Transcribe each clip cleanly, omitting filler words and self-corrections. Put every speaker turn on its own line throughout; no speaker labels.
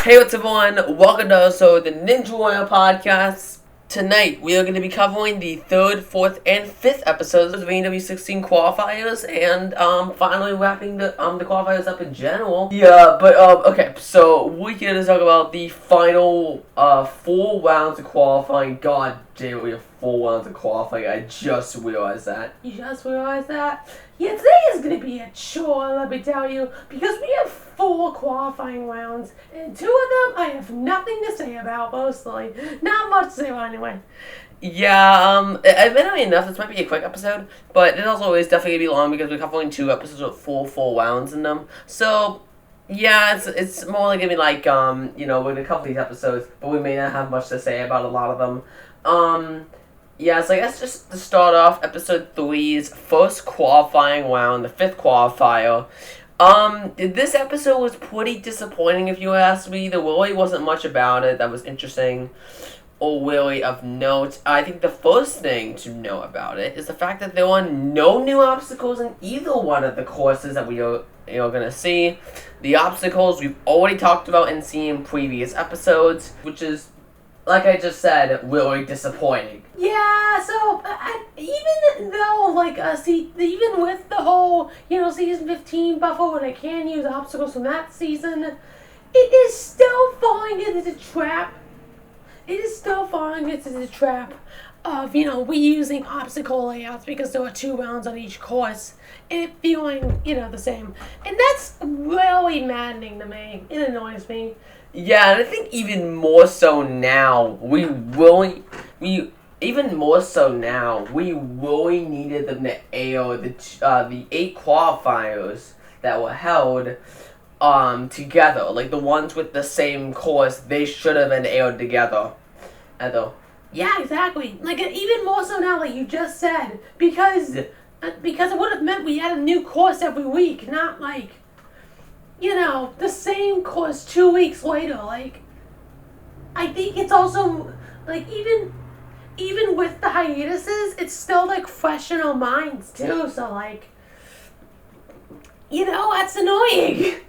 Hey, what's up, everyone? Welcome to the Ninja Warrior Podcast. Tonight, we are going to be covering the 3rd, 4th, and 5th episodes of the ANW 16 qualifiers, and finally wrapping the qualifiers up in general. Okay, so we're here to talk about the final 4 rounds of qualifying. God damn, we have 4 rounds of qualifying. I just realized that.
You just realized that? Yeah, today is going to be a chore, let me tell you, because we have 4 qualifying rounds, and 2 of them I have nothing to say about, mostly. Not much to say about, anyway.
Yeah, admittedly enough, this might be a quick episode, but it also is definitely going to be long because we're covering 2 episodes with full rounds in them. So, yeah, it's more like going to be like, we're going to cover these episodes, but we may not have much to say about a lot of them. Yeah, so I guess just to start off, episode 3's first qualifying round, the 5th qualifier. This episode was pretty disappointing if you ask me. There really wasn't much about it that was interesting or really of note. I think the first thing to know about it is the fact that there were no new obstacles in either one of the courses that we are gonna see. The obstacles we've already talked about and seen in previous episodes, which is, like I just said, really disappointing.
Yeah, so, even though, even with the whole, season 15 buffer when I can use obstacles from that season, it is still falling into the trap. It is still falling into the trap of, reusing obstacle layouts because there are 2 rounds on each course, and it feeling, the same. And that's really maddening to me. It annoys me.
Yeah, and I think even more so now, we really needed them to air the 8 qualifiers that were held together. Like the ones with the same course, they should have been aired together.
Yeah, exactly. Like even more so now, like you just said, because it would have meant we had a new course every week, not like, the same course 2 weeks later. Like, I think it's also, like, even with the hiatuses, it's still, like, fresh in our minds, too. So, like, that's annoying.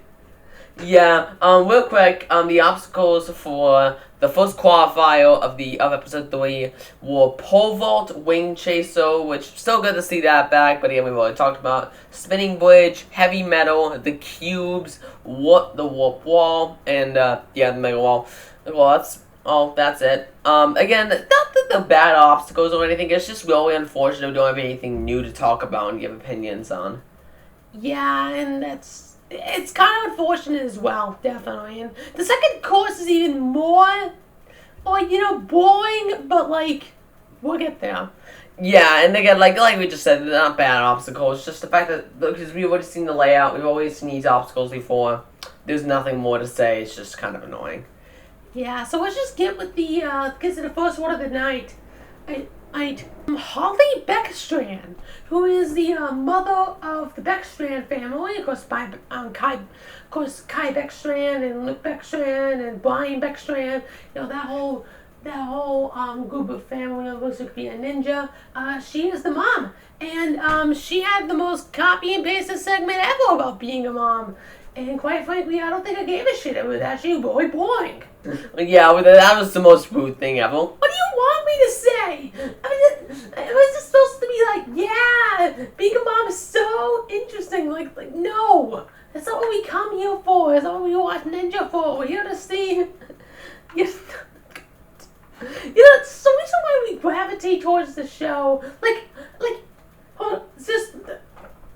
Yeah, real quick, the obstacles for the first qualifier of episode 3 were pole vault, wing chaser, which still good to see that back, but again, we've already talked about spinning bridge, heavy metal, the cubes, the warp wall, and the mega wall. Well, that's it. Again, not that they're bad obstacles or anything, it's just really unfortunate we don't have anything new to talk about and give opinions on.
Yeah, and it's kind of unfortunate as well, definitely. And the second course is even more, boring, but, we'll get there.
Yeah, and again, like we just said, they're not bad obstacles. Just the fact that, because we've already seen the layout, we've always seen these obstacles before, there's nothing more to say. It's just kind of annoying.
Yeah, so let's just get with the first one of the night. Holly Beckstrand, who is the mother of the Beckstrand family, of course, Kai Beckstrand and Luke Beckstrand and Brian Beckstrand, that whole group of family members who could be a ninja. She is the mom, and she had the most copy and pasted segment ever about being a mom. And quite frankly, I don't think I gave a shit. It was actually really boring.
Yeah, that was the most rude thing ever.
What do you want me to say? I mean, it was just supposed to be like, yeah, being a mom is so interesting. Like no, that's not what we come here for. That's not what we watch Ninja for. We're here to see. It's the reason why we gravitate towards the show. Hold on, just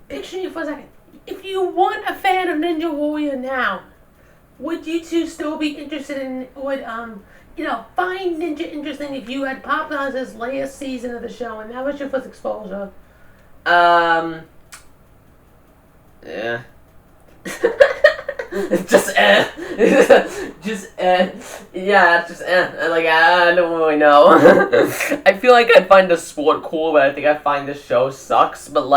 picture you for a second. If you weren't a fan of Ninja Warrior now, would you two still be interested in, find Ninja interesting if you had popped on this latest season of the show and that was your first exposure?
Yeah. I don't really know. I feel like I'd find the sport cool, but I think I find the show sucks, but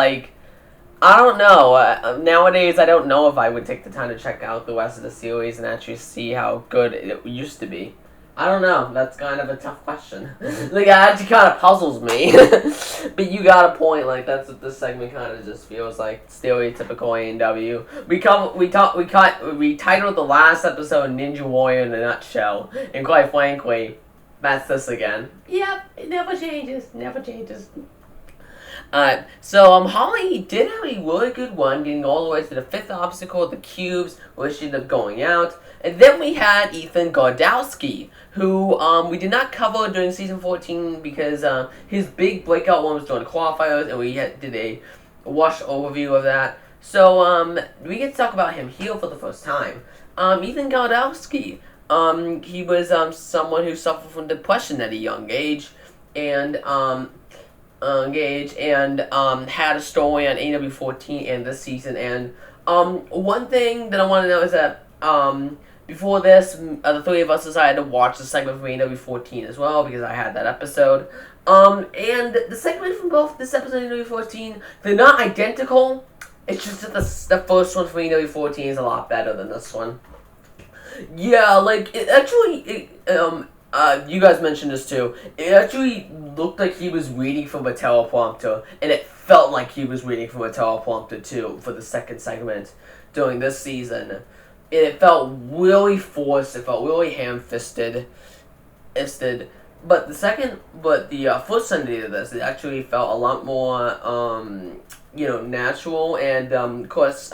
I don't know. Nowadays, I don't know if I would take the time to check out the rest of the series and actually see how good it used to be. I don't know. That's kind of a tough question. Like, it actually kind of puzzles me. But you got a point. Like, that's what this segment kind of just feels like. Stereotypical ANW. We titled the last episode "Ninja Warrior in a Nutshell," and quite frankly, that's this again.
Yep, it never changes. Never changes.
So Holly did have a really good one, getting all the way to the 5th obstacle, the cubes, where she ended up going out. And then we had Ethan Gordowski, who we did not cover during season 14 because his big breakout one was during the qualifiers, and we did a wash overview of that. So we get to talk about him here for the first time. Ethan Gordowski, he was someone who suffered from depression at a young age, and had a story on ANW 14 and this season. And one thing that I want to know is that before this, the three of us decided to watch the segment from ANW 14 as well because I had that episode. And the segment from both this episode and ANW 14, they're not identical. It's just that the first one from ANW 14 is a lot better than this one. Yeah, like it actually. You guys mentioned this too. It actually looked like he was reading from a teleprompter, and it felt like he was reading from a teleprompter too for the second segment during this season. And it felt really forced. It felt really ham-fisted. But the first Sunday of this, it actually felt a lot more, natural. And of course,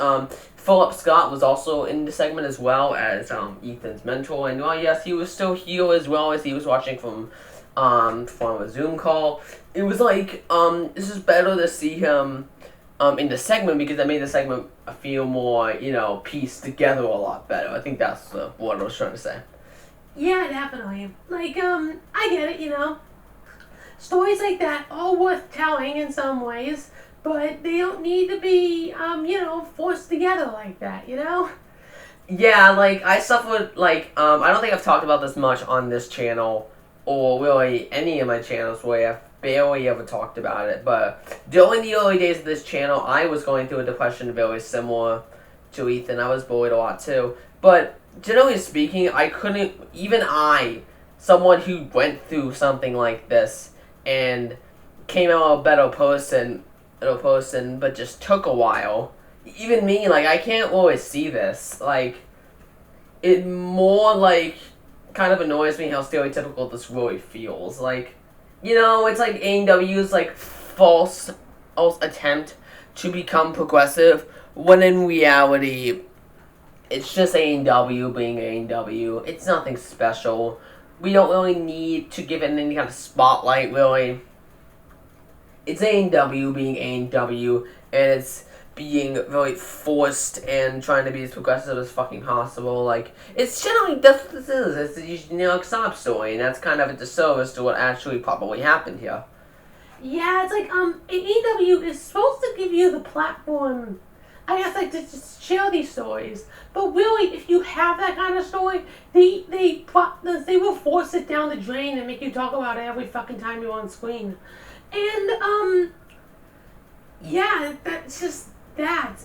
Philip Scott was also in the segment as well as Ethan's mentor, and yes, he was still here as well as he was watching from a Zoom call. It was like this is better to see him in the segment because that made the segment feel more pieced together a lot better. I think that's what I was trying to say.
Yeah, definitely. Like I get it. Stories like that are worth telling in some ways. But they don't need to be, forced together like that,
Yeah, like, I suffered, I don't think I've talked about this much on this channel, or really any of my channels where I've barely ever talked about it, but during the early days of this channel, I was going through a depression very similar to Ethan. I was bullied a lot, too. But, generally speaking, someone who went through something like this, and came out a better person, but just took a while. Even me, I can't always see this. It more, kind of annoys me how stereotypical this really feels. It's like AEW's, false attempt to become progressive, when in reality, it's just AEW being AEW. It's nothing special. We don't really need to give it any kind of spotlight, really. It's ANW being ANW, and it's being very forced and trying to be as progressive as fucking possible. It's generally, that's what this is. It's a sob story, and that's kind of a disservice to what actually probably happened here.
Yeah, it's AEW is supposed to give you the platform, I guess, to just share these stories. But really, if you have that kind of story, they will force it down the drain and make you talk about it every fucking time you're on screen. And, that's just that.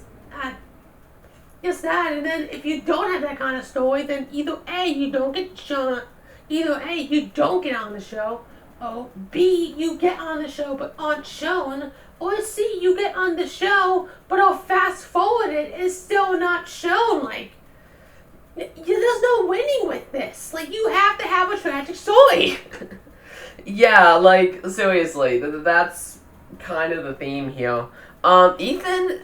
Just that. And then if you don't have that kind of story, then either A, you don't get on the show, or B, you get on the show but aren't shown, or C, you get on the show but are fast forwarded and still not shown. There's no winning with this. You have to have a tragic story.
Yeah, seriously, that's kind of the theme here. Ethan,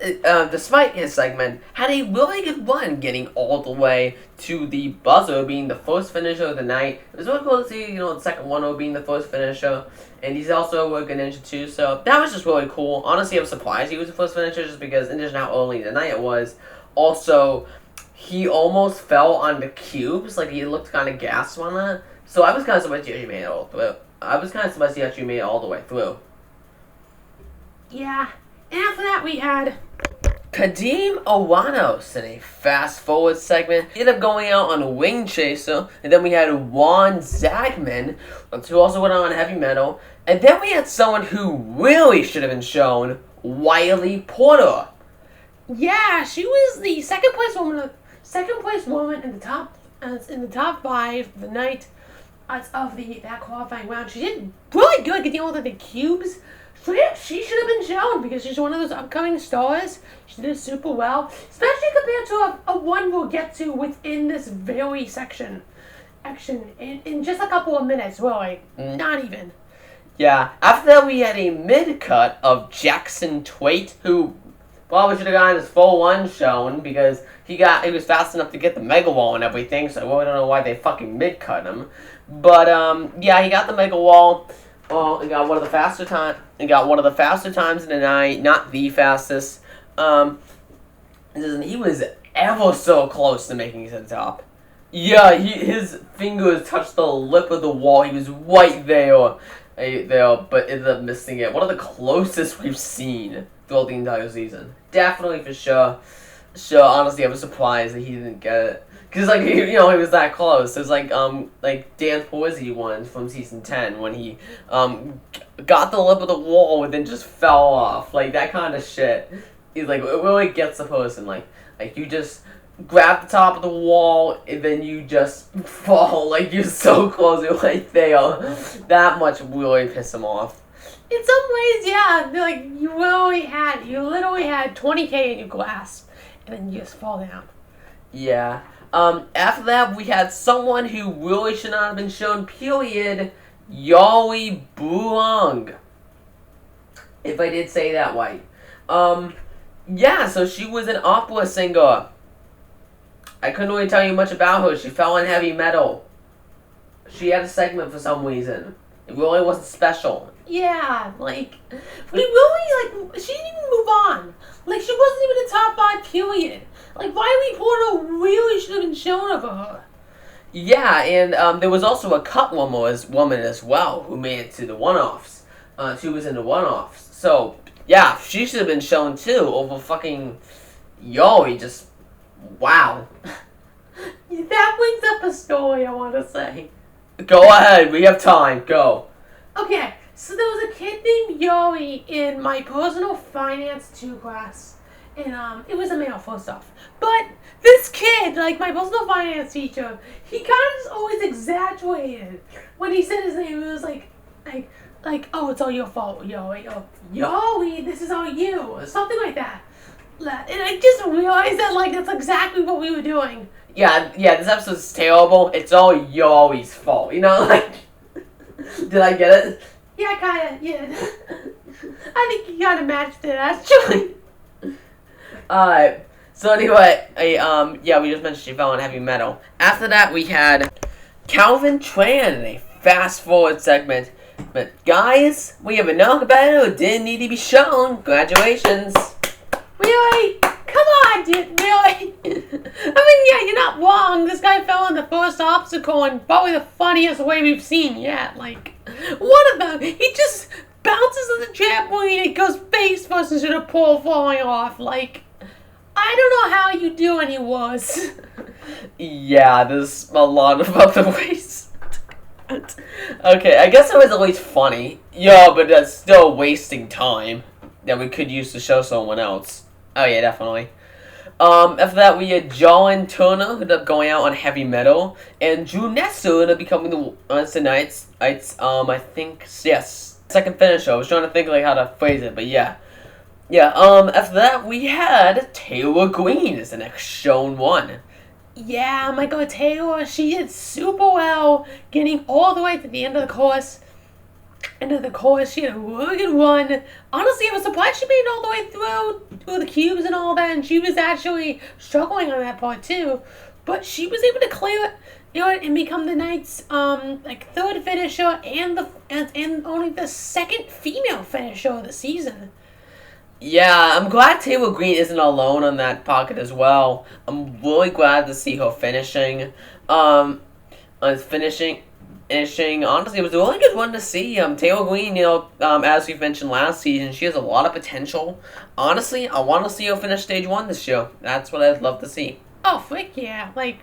despite his segment, had a really good run getting all the way to the buzzer, being the first finisher of the night. It was really cool to see, the second one being the first finisher, and he's also a good ninja too, so that was just really cool. Honestly, I was surprised he was the first finisher just because, in addition to how early in the night it was, also, he almost fell on the cubes, he looked kind of gassed on that, so I was kind of surprised he actually made it all through. I was kind of surprised he actually made it all the way through.
Yeah. And after that, we had
Kadeem Owanos in a fast-forward segment. He ended up going out on a Wing Chaser. And then we had Juan Zagman, who also went on Heavy Metal. And then we had someone who really should have been shown, Wiley Porter.
Yeah, she was the second place woman in the top 5 of the night. that qualifying round. She did really good getting all of the cubes. So yeah, she should have been shown because she's one of those upcoming stars. She did super well, especially compared to a one we'll get to within this very section. Action in just a couple of minutes, really. Not even.
Yeah. After that, we had a mid-cut of Jackson Twait, who probably should have gotten his full one shown because he was fast enough to get the Mega Wall and everything, so I really don't know why they fucking mid-cut him. But, yeah, he got the Mega Wall. Well, he got one of the faster times in the night, not the fastest. He was ever so close to making it to the top. Yeah, his fingers touched the lip of the wall. He was right there, but ended up missing it. One of the closest we've seen throughout the entire season. Definitely, for sure. Honestly, I was surprised that he didn't get it. Because, like, he was that close. It was like Dan Poise one from season 10 when he, got the lip of the wall and then just fell off. Like, that kind of shit. He's like, it really gets the person. Like, you just grab the top of the wall and then you just fall. Like, you're so close, you're right there. That much really piss him off.
In some ways, yeah. Like, you literally had 20K in your grasp, and then you just fall down.
Yeah. After that, we had someone who really should not have been shown, period. Yoli Bulong. If I did say that right. Yeah, so she was an opera singer. I couldn't really tell you much about her. She fell in heavy metal. She had a segment for some reason. It really wasn't special.
Yeah, like, we really, like, she didn't even move on. Like, she wasn't even a top 5, period. Like, Riley Porter really should have been shown over her.
Yeah, and there was also a cut woman as well who made it to the one-offs. She was in the one-offs. So, yeah, she should have been shown too over fucking Yoli. Just, wow.
That brings up a story I want to say.
Go ahead, we have time, go.
Okay, so there was a kid named Yoli in my personal finance 2 class. And, it was a male, first off. But this kid, like, my personal finance teacher, he kind of just always exaggerated. When he said his name, it was like, oh, it's all your fault, Yoli. Oh, Yoli, this is all you. Or something like that. And I just realized that, like, that's exactly what we were doing.
Yeah, this episode's terrible. It's all Yoli's fault, like... Did I get it?
Yeah, kinda, yeah. I think you kinda matched it, actually.
Alright, so anyway, yeah, we just mentioned she fell in heavy metal. After that, we had Calvin Tran in a fast-forward segment. But guys, we have a knockback who didn't need to be shown. Congratulations.
Really? Come on, dude, really? I mean, yeah, you're not wrong. This guy fell in the first obstacle in probably the funniest way we've seen yet. Like, one of them, he just bounces on the trampoline and it goes face first instead of pole falling off. Like, I don't know how you do any worse.
Yeah, there's a lot of other ways. Okay, I guess it was at least funny. Yeah, but that's still wasting time that we could use to show someone else. Oh yeah, definitely. After that, we had John Turner, who ended up going out on heavy metal, and Drew Nestor ended up becoming tonight's, I think, yes, second finisher. I was trying to think like how to phrase it, but yeah. Yeah, after that, we had Taylor Green as the next shown one.
Yeah, my God, Taylor, she did super well, getting all the way to the end of the course. She had a really good run. Honestly, I was surprised she made it all the way through the cubes and all that, and she was actually struggling on that part too. But she was able to clear it, and become the night's third finisher and only the second female finisher of the season.
Yeah, I'm glad Taylor Green isn't alone on that pocket as well. I'm really glad to see her finishing. Honestly, it was a really good one to see. Taylor Green, as we mentioned last season, she has a lot of potential. Honestly, I want to see her finish stage 1 this year. That's what I'd love to see.
Oh, frick yeah. Like,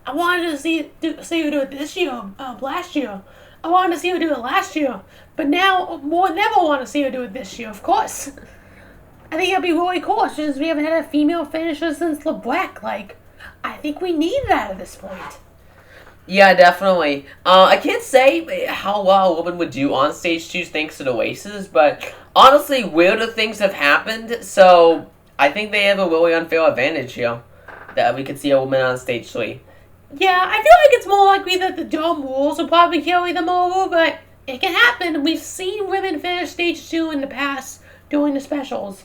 I wanted to see her do it this year, last year. I wanted to see her do it last year. But now, more than ever want to see her do it this year, of course. I think it'd be really cool since we haven't had a female finisher since LeBlanc. Like, I think we need that at this point.
Yeah, definitely. I can't say how well a woman would do on stage 2 thanks to the races, but honestly, weirder things have happened, so I think they have a really unfair advantage here that we could see a woman on stage 3.
Yeah, I feel like it's more likely that the dumb rules will probably carry them over, but it can happen. We've seen women finish stage 2 in the past doing the specials.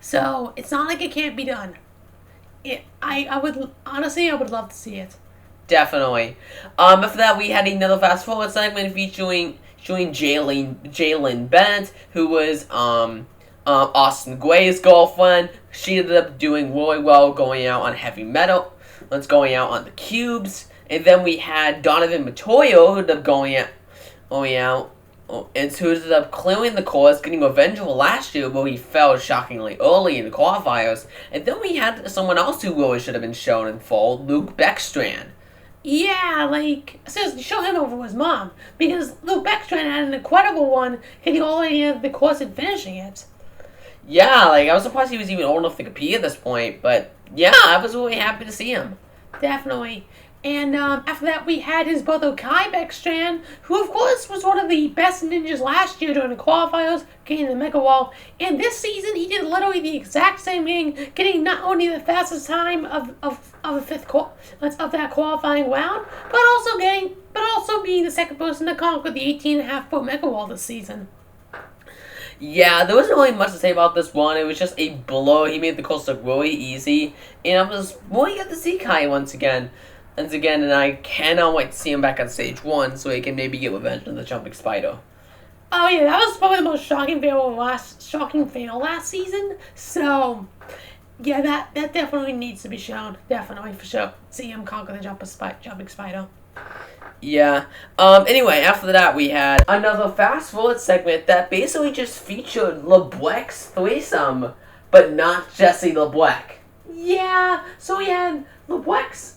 So, it's not like it can't be done. I would, honestly, I would love to see it.
Definitely. After that, we had another fast forward segment featuring Jalen Bennett, who was Austin Gray's girlfriend. She ended up doing really well, going out on heavy metal. Going out on the cubes, and then we had Donovan Matoyo, who ended up going out, and who ended up clearing the course, getting revenge over last year, where he fell shockingly early in the qualifiers. And then we had someone else who really should have been shown in full, Luke Beckstrand.
Yeah, so show him over his mom, because Luke Beckstrand had an incredible one, getting all the way to the course and finishing it.
Yeah, I was surprised he was even old enough to compete at this point, but yeah, I was really happy to see him.
Definitely. And after that, we had his brother Kai Beckstrand, who of course was one of the best ninjas last year during the qualifiers, getting the Mega Wall. And this season, he did literally the exact same thing, getting not only the fastest time of that qualifying round, but also being the second person to conquer the 18.5-foot Mega Wall this season.
Yeah, there wasn't really much to say about this one. It was just a blow. He made the course look really easy. And I was really good to see Kai once again. And I cannot wait to see him back on stage 1 so he can maybe get revenge on the Jumping Spider.
Oh yeah, that was probably the most shocking fail last season. So, yeah, that definitely needs to be shown. Definitely, for sure. See him conquer the Jumping Spider.
Yeah. Anyway, after that, we had another fast forward segment that basically just featured LeBlanc's threesome, but not Jesse LeBlanc.
Yeah, so we had LeBlanc's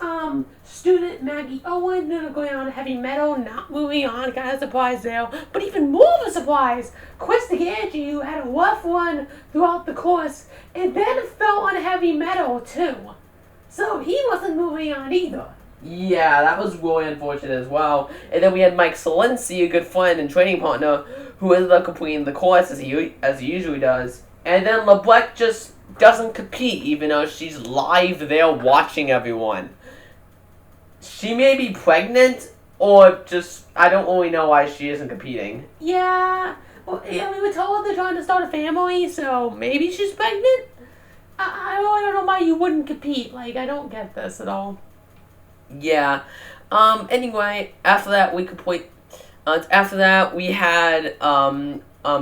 student Maggie Owen going on heavy metal, not moving on, kind of surprise there. But even more of a surprise, Chris DeGangi, who had a rough run throughout the course, and then fell on heavy metal too. So he wasn't moving on either.
Yeah, that was really unfortunate as well. And then we had Mike Salensi, a good friend and training partner, who ended up completing the course as he usually does. And then LeBlanc just doesn't compete, even though she's live there watching everyone. She may be pregnant, or just, I don't really know why she isn't competing.
Yeah, well, yeah, we were told they're trying to start a family, so maybe she's pregnant? I really don't know why you wouldn't compete. I don't get this at all.
Yeah. Anyway, after that we had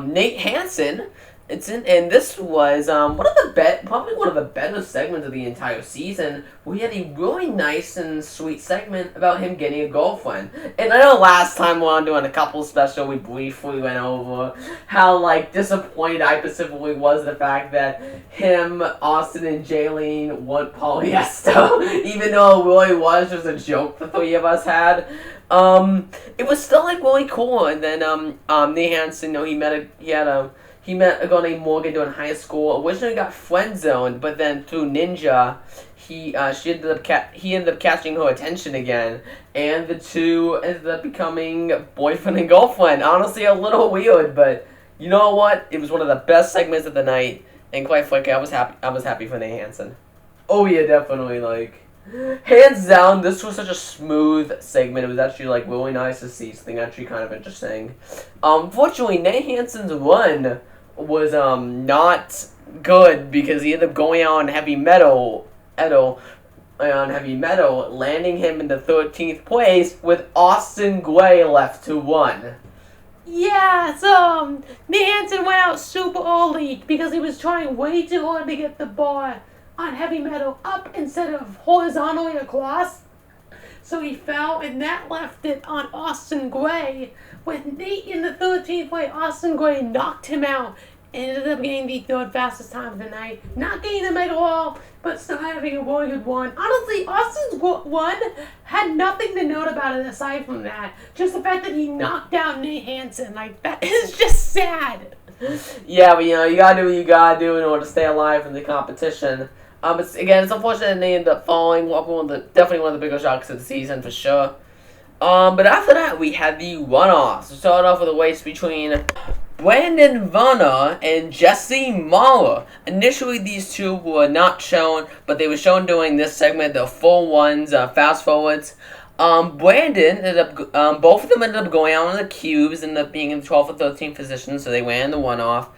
Nate Hansen. And this was probably one of the better segments of the entire season. We had a really nice and sweet segment about him getting a girlfriend. And I know last time we were doing a couple special, we briefly went over how disappointed I specifically was the fact that him, Austin, and Jaylene weren't polyester, even though it really was just a joke the three of us had. It was still really cool. And then Nate Hansen, he met a girl named Morgan during high school. Originally got friend zoned, but then through Ninja, he ended up catching her attention again, and the two ended up becoming boyfriend and girlfriend. Honestly, a little weird, but you know what? It was one of the best segments of the night, and quite frankly, I was happy for Nate Hansen. Oh yeah, definitely. Hands down, this was such a smooth segment. It was actually really nice to see something actually kind of interesting. Fortunately, Nate Hansen's run was not good because he ended up going out on heavy metal, landing him in the 13th place with Austin Gray left to run.
Yeah, so Nate Hansen went out super early because he was trying way too hard to get the bar on heavy metal up instead of horizontally across. So he fell, and that left it on Austin Gray. With Nate in the 13th place, Austin Gray knocked him out and ended up getting the third fastest time of the night. Not getting the Mega Wall, but still having a really good one. Honestly, Austin's one had nothing to note about it aside from that. Just the fact that he knocked out Nate Hansen. That is just sad.
Yeah, but you gotta do what you gotta do in order to stay alive in the competition. It's unfortunate that they ended up falling. Definitely one of the bigger shocks of the season for sure. But after that, we had the one-offs. We started off with a race between Brandon Vanna and Jesse Mara. Initially, these two were not shown, but they were shown during this segment, the full ones, fast forwards. Brandon ended up, both of them ended up going out on the cubes, ended up being in the 12th or 13th position, so they ran the one-off.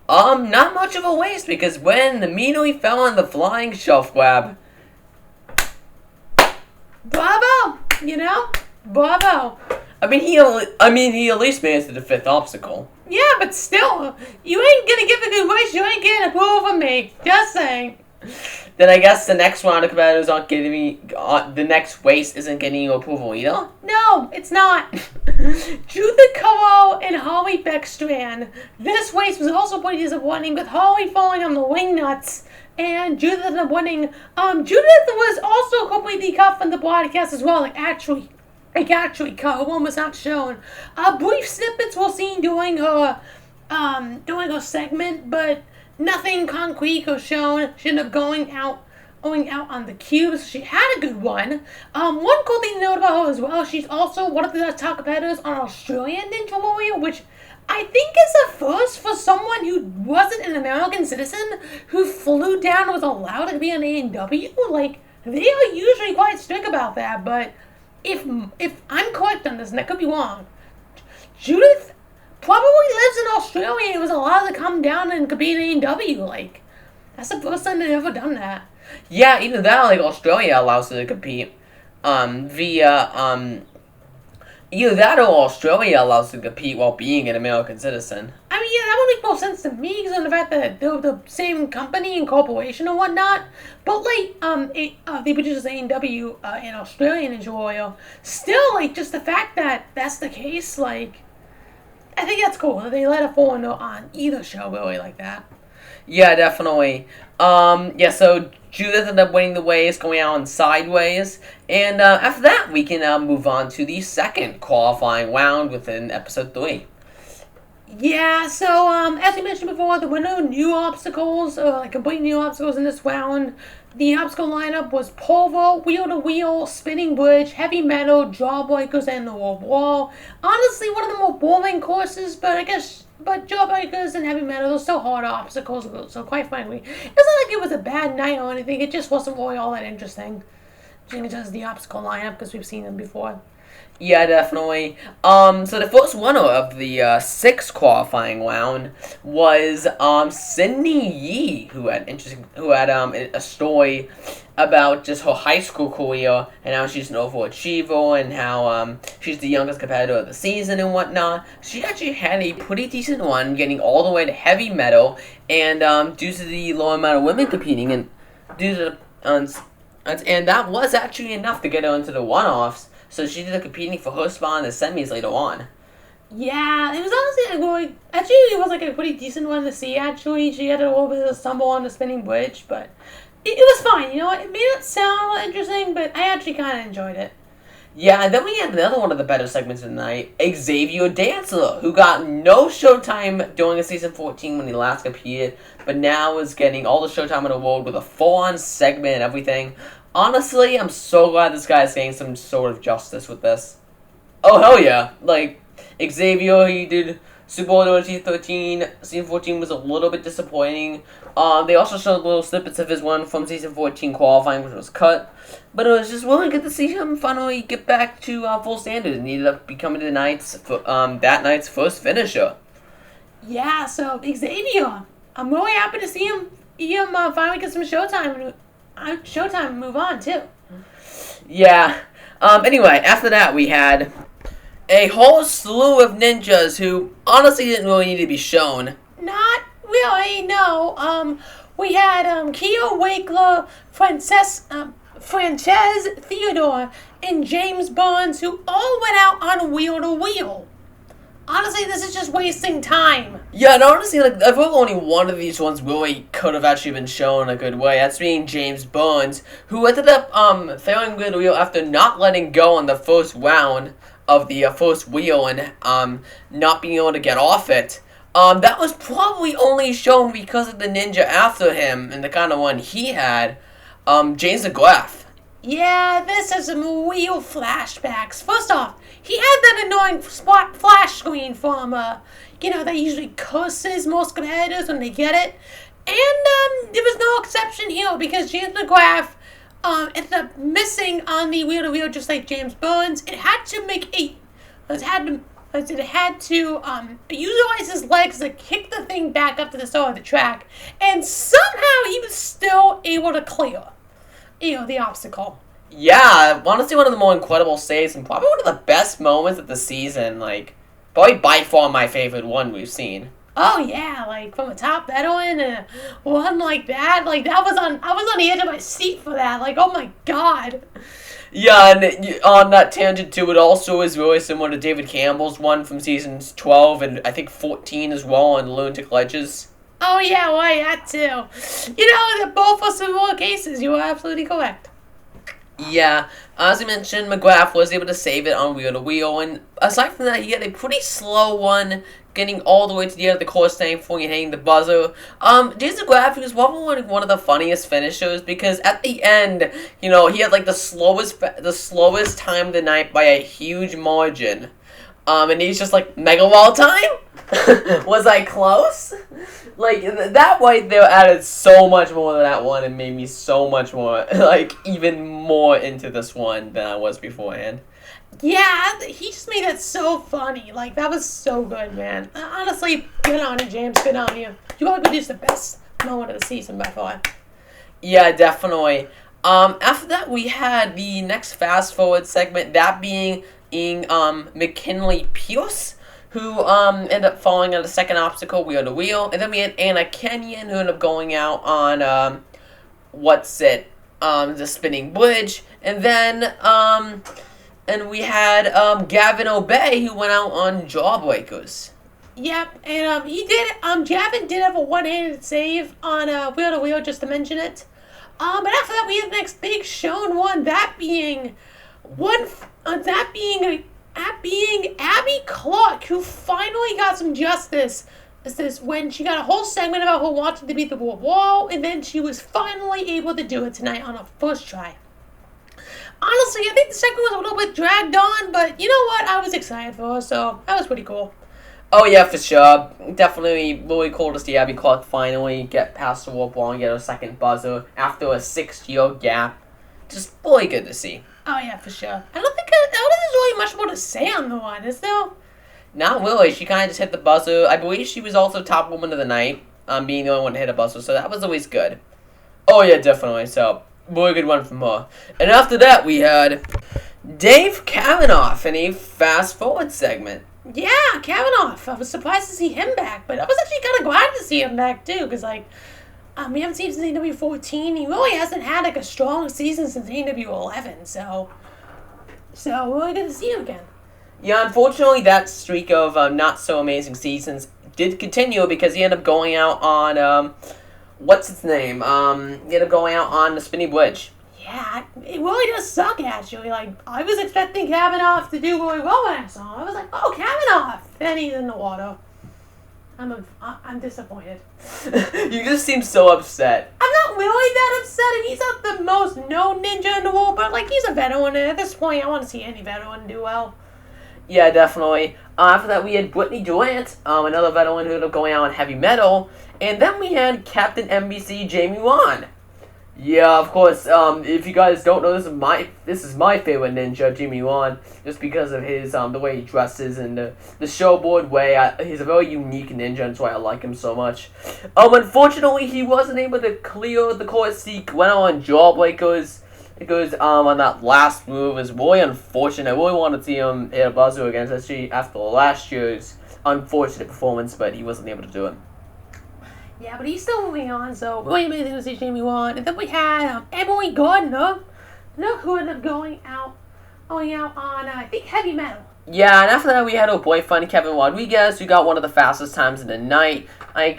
Not much of a race, because Brandon immediately fell on the flying shelf grab.
Bravo! You know? Bravo.
I mean, he at least made it to the 5th obstacle.
Yeah, but still, you ain't gonna give a good race, you ain't getting approval from me. Just saying.
Then I guess the next round of competitors aren't getting me. The next race isn't getting you approval either.
No, it's not. Judith Caro and Holly Beckstrand. This race was also pretty disappointing, with Holly falling on the wing nuts and Judith ended up winning. Judith was also completely cut from the broadcast as well. Actually cut. Her one was not shown. Brief snippets were seen during her segment, but nothing concrete was shown. She ended up going out on the cubes. She had a good one. One cool thing to note about her as well, she's also one of the top competitors on Australian Ninja Warrior, which I think is a first for someone who wasn't an American citizen who flew down and was allowed to be on ANW. They are usually quite strict about that, but if I'm correct on this, and I could be wrong, Judith probably lives in Australia and was allowed to come down and compete in ANW. That's the first time they've ever done that.
Yeah, either that or Australia allows her to compete either that or Australia allows her to compete while being an American citizen.
I mean, yeah, that would make more sense to me because of the fact that they're the same company and corporation and whatnot. But they produce ANW in Australia and Ninja still, just the fact that that's the case, I think that's cool. They let a foreigner on either show really like that.
Yeah, definitely. So Judith ended up winning the race, going out on sideways. And after that, we can move on to the second qualifying round within episode 3.
Yeah, so as we mentioned before, there were no new obstacles, complete new obstacles in this round. The obstacle lineup was Polvo, wheel-to-wheel, spinning bridge, heavy metal, jawbreakers, and the wall. Honestly, one of the more boring courses, but jawbreakers and heavy metal are still hard obstacles, so quite frankly, it's not like it was a bad night or anything, it just wasn't really all that interesting. Just the obstacle lineup, because we've seen them before.
Yeah, definitely. So the first winner of the 6th qualifying round was Sydney Yee, who had a story about just her high school career and how she's an overachiever and how she's the youngest competitor of the season and whatnot. She actually had a pretty decent one, getting all the way to heavy metal, and due to the low amount of women competing and and that was actually enough to get her into the one-offs. So she ended up competing for her spot in the semis later on.
Yeah, it was honestly it was a pretty decent one to see, actually. She had a little bit of a stumble on the spinning bridge, but it was fine. You know what? It may not sound interesting, but I actually kind of enjoyed it.
Yeah, and then we had another one of the better segments of the night, Xavier Dancer, who got no showtime during the season 14 when he last competed, but now is getting all the showtime in the world with a full-on segment and everything. Honestly, I'm so glad this guy is getting some sort of justice with this. Oh, hell yeah. Xavier, he did Super Bowl season 13. Season 14 was a little bit disappointing. They also showed little snippets of his one from season 14 qualifying, which was cut. But it was just really good to see him finally get back to full standards, and he ended up becoming that night's first finisher.
Yeah, so Xavier, I'm really happy to see him finally get some showtime and move on, too.
Yeah. Anyway, after that, we had a whole slew of ninjas who honestly didn't really need to be shown.
Not really, no. We had Keo Wakeler, Frances Theodore, and James Burns, who all went out on wheel-to-wheel. Honestly, this is just wasting time.
Yeah, and honestly, I feel like only one of these ones really could have actually been shown a good way. That's being James Burns, who ended up failing wheel-to-wheel after not letting go on the first round of the first wheel and not being able to get off it. That was probably only shown because of the ninja after him and the kind of one he had, James McGrath.
Yeah, this is some real flashbacks. First off, he had that annoying spot flash screen from, that usually curses most competitors when they get it. And, there was no exception here because James McGrath, ended up missing on the wheel-to-wheel just like James Burns. It had to utilize his legs to kick the thing back up to the start of the track. And somehow he was still able to clear, the obstacle.
Yeah, honestly, one of the more incredible saves and probably one of the best moments of the season. Like, probably by far my favorite one we've seen.
Oh yeah, like from a top veteran and one like that, like I was on the edge of my seat for that. Like, oh my god.
Yeah, and on that tangent too, it also is really similar to David Campbell's one from seasons 12 and I think 14 as well on Lunatic Ledges.
Oh yeah, why that too? They're both for similar cases. You are absolutely correct.
Yeah, as I mentioned, McGrath was able to save it on wheel to wheel, and aside from that, he had a pretty slow one, getting all the way to the end of the course thing before hitting the buzzer. Jason McGrath was probably one of the funniest finishers because at the end, he had like the slowest time of the night by a huge margin. And he's just like, Mega Wall time? Was I close? Like, that right there added so much more to that one and made me so much more, even more into this one than I was beforehand.
Yeah, he just made that so funny. Like, that was so good, man. Honestly, good on you, James. Good on you. You all produced the best moment of the season by far.
Yeah, definitely. After that, we had the next fast forward segment, that being McKinley Pierce, who ended up falling on the second obstacle, wheel to wheel. And then we had Anna Kenyon, who ended up going out on, the spinning bridge. And then, and we had Gavin Obey, who went out on Jawbreakers.
Yep, and Gavin did have a one-handed save on wheel to wheel, just to mention it. But after that, we had the next big shown one, that being Abby Clark, who finally got some justice. This is when she got a whole segment about her wanting to beat the world wall, and then she was finally able to do it tonight on her first try. Honestly, I think the second was a little bit dragged on, but you know what? I was excited for her, so that was pretty cool.
Oh yeah, for sure. Definitely really cool to see Abby Clark finally get past the warp wall and get her second buzzer after a 6-year gap. Just really good to see.
Oh yeah, for sure. I don't think there's really much more to say on the one, is there?
Not really. She kind of just hit the buzzer. I believe she was also top woman of the night, being the only one to hit a buzzer, so that was always good. Oh yeah, definitely. So, really good one from her. And after that, we had Dave Kavanaugh in a fast forward segment.
Yeah, Kavanaugh. I was surprised to see him back, but I was actually kind of glad to see him back too, because we haven't seen him since ANW 14. He really hasn't had a strong season since ANW 11, so really good to see him again.
Yeah, unfortunately, that streak of not so amazing seasons did continue because he ended up going out on what's its name? He ended up going out on the spinning bridge.
Yeah, it really does suck, actually. Like, I was expecting Kavanaugh to do really well when I saw him. I was like, oh, Kavanaugh! Then he's in the water. I'm disappointed.
You just seem so upset.
I'm not really that upset. He's not the most known ninja in the world, but, he's a veteran. And at this point, I want to see any veteran do well.
Yeah, definitely. After that, we had Brittany Durant, another veteran who ended up going out on heavy metal. And then we had Captain NBC Jamie Wan. Yeah, of course. If you guys don't know, this is my favorite ninja, Jimmy Wan, just because of his the way he dresses and the showboard way. He's a very unique ninja, and that's why I like him so much. Unfortunately, he wasn't able to clear the course. He went on Jawbreakers. Because on that last move is really unfortunate. I really wanted to see him hit a buzzer again, especially after last year's unfortunate performance, but he wasn't able to do it.
Yeah, but he's still moving on, so really amazing to see Jamie Wan. And then we had Emily Gardner, who ended up going out on, I think, heavy metal.
Yeah, and after that we had our boyfriend Kevin Rodriguez, who got one of the fastest times in the night,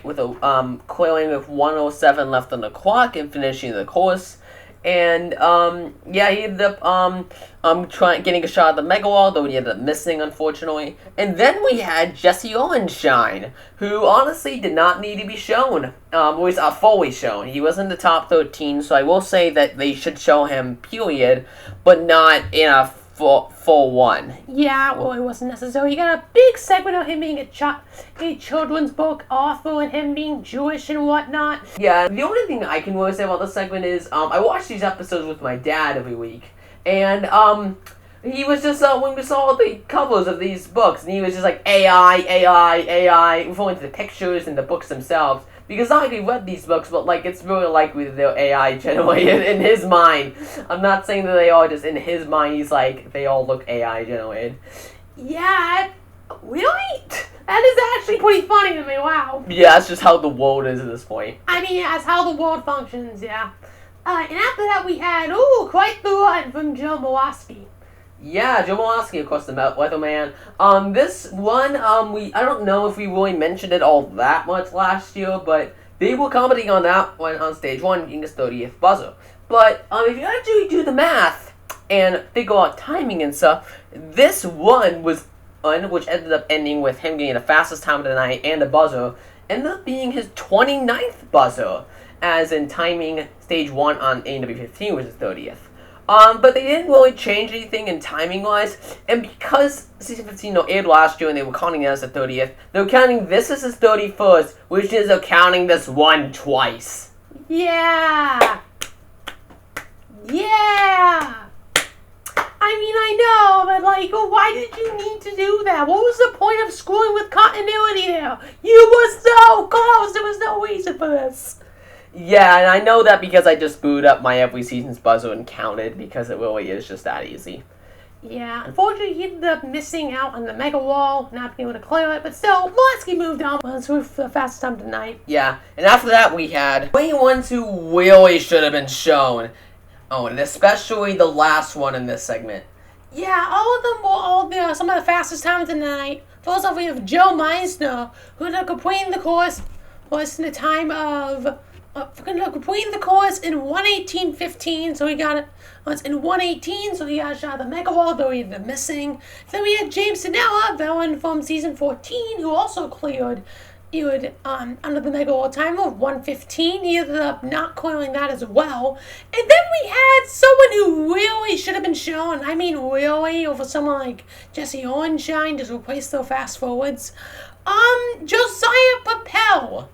with a clearing with 1:07 left on the clock and finishing the course. And yeah, he ended up getting a shot at the Mega Wall, though he ended up missing, unfortunately. And then we had Jesse Owenshine, who honestly did not need to be shown. Was fully shown. He was in the top 13, so I will say that they should show him, period, but not in a full one.
Yeah, well, it wasn't necessary. You got a big segment of him being a children's book author and him being Jewish and whatnot.
Yeah, the only thing I can really say about this segment is I watch these episodes with my dad every week, and he was just when we saw the covers of these books, and he was just like AI, referring to the pictures and the books themselves. Because I already read these books, but like it's really likely that they're AI generated in his mind. I'm not saying that they are, just in his mind he's like, they all look AI generated.
Yeah, really? That is actually pretty funny to me, wow.
Yeah, that's just how the world is at this point.
I mean, that's how the world functions, yeah. And after that we had, quite the run from Joe Mowalski.
Yeah, Joe Mowalski, of course, the weatherman. This one, I don't know if we really mentioned it all that much last year, but they were commenting on that one on stage 1, getting his 30th buzzer. But if you actually do the math and figure out timing and stuff, this one was which ended up ending with him getting the fastest time of the night and the buzzer, ended up being his 29th buzzer, as in timing stage 1 on ANW 15 was his 30th. But they didn't really change anything in timing-wise, and because Season 15 aired last year and they were counting it as the 30th, they're counting this as his 31st, which is they're counting this one twice.
Yeah! Yeah! I mean, I know, but like, why did you need to do that? What was the point of screwing with continuity there? You were so close, there was no reason for this.
Yeah, and I know that because I just booted up my every season's buzzer and counted, because it really is just that easy.
Yeah, unfortunately he ended up missing out on the Mega Wall, not being able to clear it, but still, Mowalski moved on with the fastest time tonight.
Yeah, and after that we had 20 ones who really should have been shown. Oh, and especially the last one in this segment.
Yeah, all of them were some of the fastest times of the night. First off, we have Joe Meisner, who ended up completing the course was in the time of completing the course in 1:18:15, so he got it. Was in 1:18, so he got a shot at the Mega Wall, though he ended up missing. Then we had James Sinella, villain from season 14, who also cleared under the Mega Wall time of 1:15. He ended up not clearing that as well. And then we had someone who really should have been shown. I mean, really, over someone like Jesse Owenshine, just replace their fast forwards. Josiah Papel.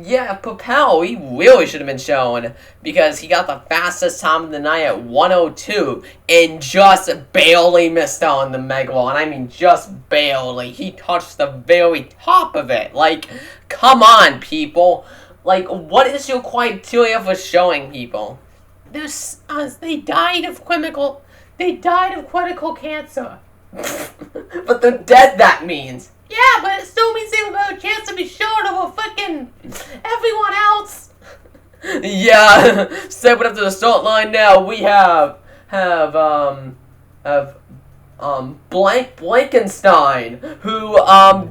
Yeah, Papel, he really should have been shown, because he got the fastest time of the night at 1:02 and just barely missed out on the Mega Wall. And I mean just barely. He touched the very top of it. Like, come on, people. Like, what is your criteria for showing people?
They died of critical cancer.
But they're dead, that means.
Yeah, but it still means they have a chance to be shown over fucking everyone else.
Yeah, stepping up to the start line now, we have Blankenstein, who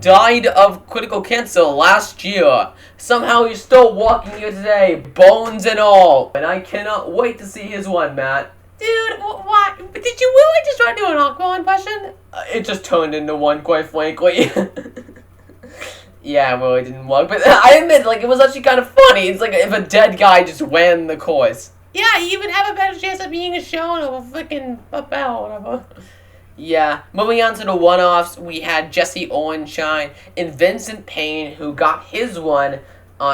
died of critical cancer last year. Somehow he's still walking here today, bones and all. And I cannot wait to see his one, Matt.
Dude, what? Did you really just try to do an Aqua impression?
It just turned into one, quite frankly. Yeah, well, it didn't work, but I admit, like, it was actually kind of funny. It's like if a dead guy just ran the course.
Yeah, you even have a better chance of being shown of a freaking Papel or whatever.
Yeah, moving on to the one-offs, we had Jesse Owenshine and Vincent Payne, who got his one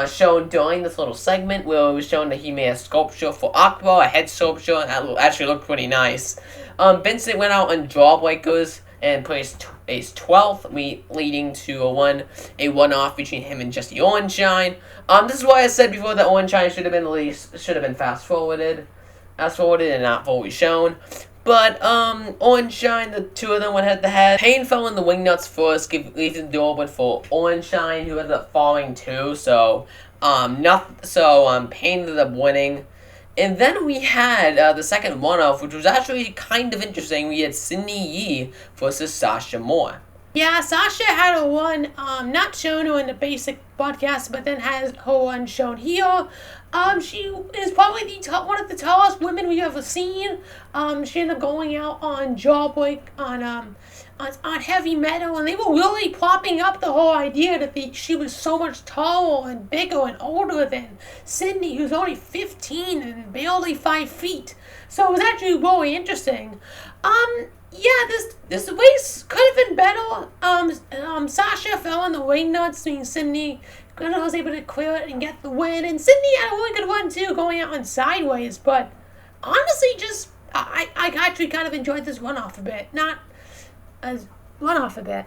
shown during this little segment where it was shown that he made a sculpture for Aqua, a head sculpture, and that actually looked pretty nice. Vincent went out on Jawbreakers and placed his 12th, leading to a one-off between him and Jesse Owenshine. This is why I said before that Owenshine should have been fast-forwarded and not fully shown. But, Owenshine, the two of them went head-to-head. Payne fell in the wingnuts first, leaving the door open for Owenshine, who ended up falling too, so, Payne ended up winning. And then we had, the second one-off, which was actually kind of interesting. We had Sydney Yee versus Sasha Moore.
Yeah, Sasha had a one, not shown in the basic podcast, but then has her one shown here. She is probably one of the tallest women we've ever seen. She ended up going out on Jawbreak on Heavy Metal, and they were really propping up the whole idea that she was so much taller and bigger and older than Sydney, who's only 15 and barely 5 feet. So it was actually really interesting. Yeah, this race could have been better. Sasha fell in the wing nuts, meaning Sydney was able to clear it and get the win. And Sydney had a really good run too, going out on sideways. But honestly, I actually kind of enjoyed this runoff a bit. Not as runoff a bit.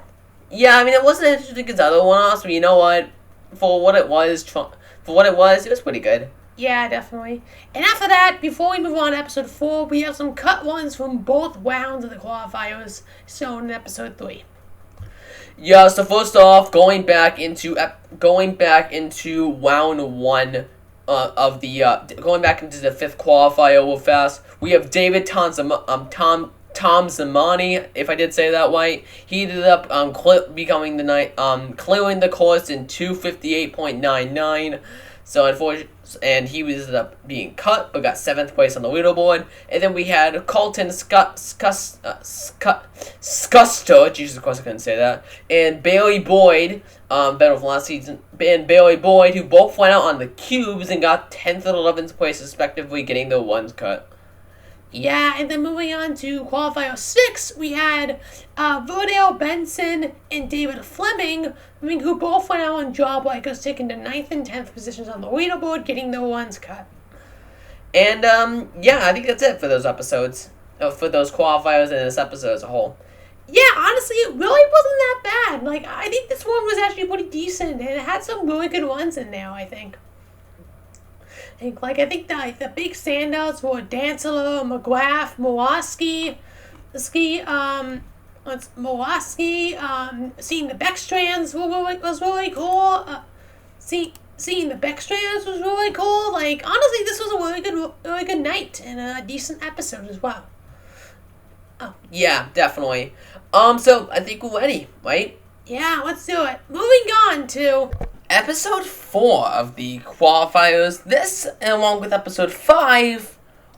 Yeah, I mean, it wasn't as interesting as other one-offs, but you know what? For what it was, it was pretty good.
Yeah, definitely. And after that, before we move on to episode 4, we have some cut ones from both rounds of the qualifiers shown in episode 3.
Yeah, so first off, going back into round 1 of the going back into the 5th qualifier real fast. We have David Tom Zamani, if I did say that right. He ended up becoming the clearing the course in 2:58.99. So unfortunately, and he ended up being cut, but got 7th place on the leaderboard. And then we had Colton Scuster, Jesus Christ, I couldn't say that, and Bailey Boyd, better from last season, and Bailey Boyd, who both went out on the cubes and got 10th and 11th place respectively, getting their ones cut.
Yeah, and then moving on to qualifier 6, we had Verdale Benson and David Fleming, who both went out on Jawbreakers, taking the 9th and 10th positions on the leaderboard, getting their ones cut.
And, yeah, I think that's it for those episodes, for those qualifiers and this episode as a whole.
Yeah, honestly, it really wasn't that bad. Like, I think this one was actually pretty decent, and it had some really good ones in there, I think. I think the big standouts were Dantzler, McGrath, Mulaski, seeing the Beckstrands was really cool. Seeing the Beckstrands was really cool. Like, honestly, this was a really good night and a decent episode as well. Oh.
Yeah, definitely. So I think we're ready, right?
Yeah, let's do it. Moving on to
episode 4 of the qualifiers. This, along with episode 5,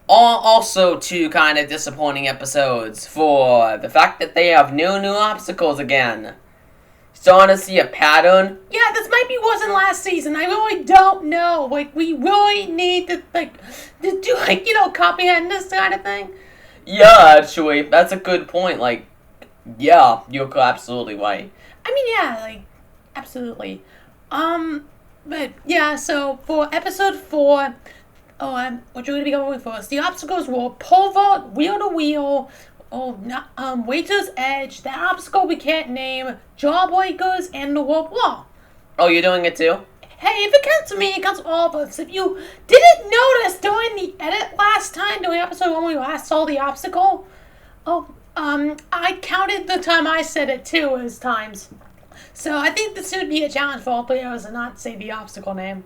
are also 2 kind of disappointing episodes for the fact that they have no new obstacles again. Starting to see a pattern.
Yeah, this might be worse than last season. I really don't know. Like, we really need to do, comprehend this kind of thing.
Yeah, actually, that's a good point. Like, yeah, you're absolutely right.
I mean, yeah, absolutely. But yeah, so for episode 4, what you're going to be going first, the obstacles were pole vault, wheel to wheel, Waiter's Edge, that obstacle we can't name, Jawbreakers, and the warp wall.
Oh, you're doing it too?
Hey, if it counts for me, it counts for all of us. If you didn't notice during the edit last time, during episode 1 when we last saw the obstacle, I counted the time I said it too as times. So I think this should be a challenge for all players to not say the obstacle name.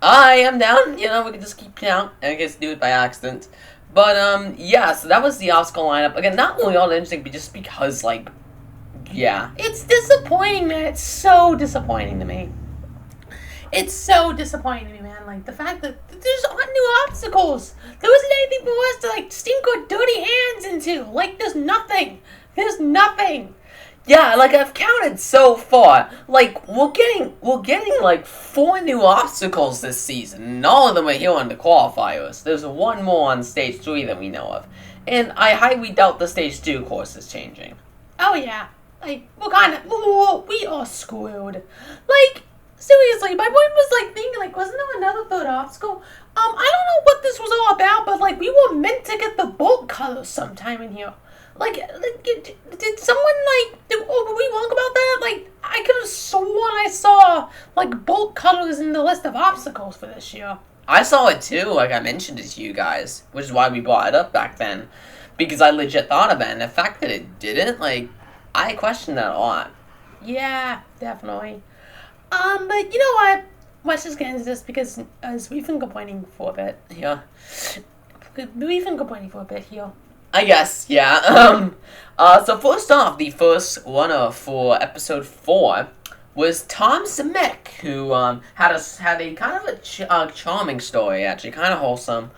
I am down. We can just keep count and I guess do it by accident. But, yeah, so that was the obstacle lineup. Again, not really all that interesting, but just because, yeah.
It's disappointing, man. It's so disappointing to me. It's so disappointing to me, man. Like, the fact that there's new obstacles. There wasn't anything for us to, stink our dirty hands into. There's nothing. There's nothing.
Yeah, I've counted so far. We're getting 4 new obstacles this season, and all of them are here on the qualifiers. There's 1 more on stage 3 that we know of. And I highly doubt the stage 2 course is changing.
Oh, yeah. We are screwed. Seriously, my point was, thinking, wasn't there another 3rd obstacle? I don't know what this was all about, but, we were meant to get the bolt cutters sometime in here. Did someone, were we wrong about that? I could have sworn I saw, bolt cutters in the list of obstacles for this year.
I saw it too, I mentioned it to you guys, which is why we brought it up back then. Because I legit thought of it, and the fact that it didn't, I questioned that a lot.
Yeah, definitely. But you know what? Let's just get into this because as we've been complaining for a bit.
Yeah.
We've been complaining for a bit here.
I guess, yeah. So first off, the first runner for episode 4 was Tom Simic, who had a kind of a charming story, actually, kind of wholesome,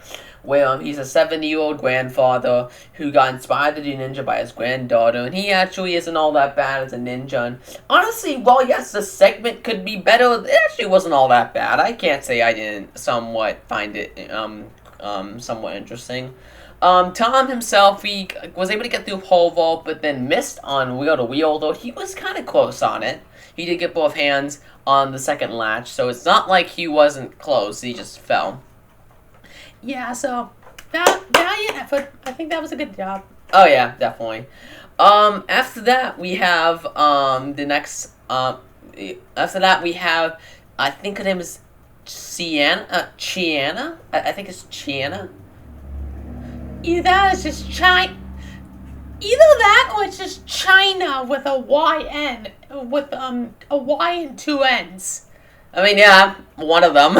where he's a 70-year-old grandfather who got inspired to do ninja by his granddaughter, and he actually isn't all that bad as a ninja. And honestly, well, yes, the segment could be better. It actually wasn't all that bad. I can't say I didn't somewhat find it somewhat interesting. Tom himself, he was able to get through pole vault, but then missed on wheel to wheel, though he was kind of close on it. He did get both hands on the second latch, so it's not like he wasn't close, he just fell.
Yeah, so valiant effort. I think that was a good job.
Oh yeah, definitely. After that we have the next after that we have, I think her name is Chiana. I think it's Chiana.
Either that is just China. Either that or it's just China with a YN with a Y and two N's.
I mean, yeah, one of them.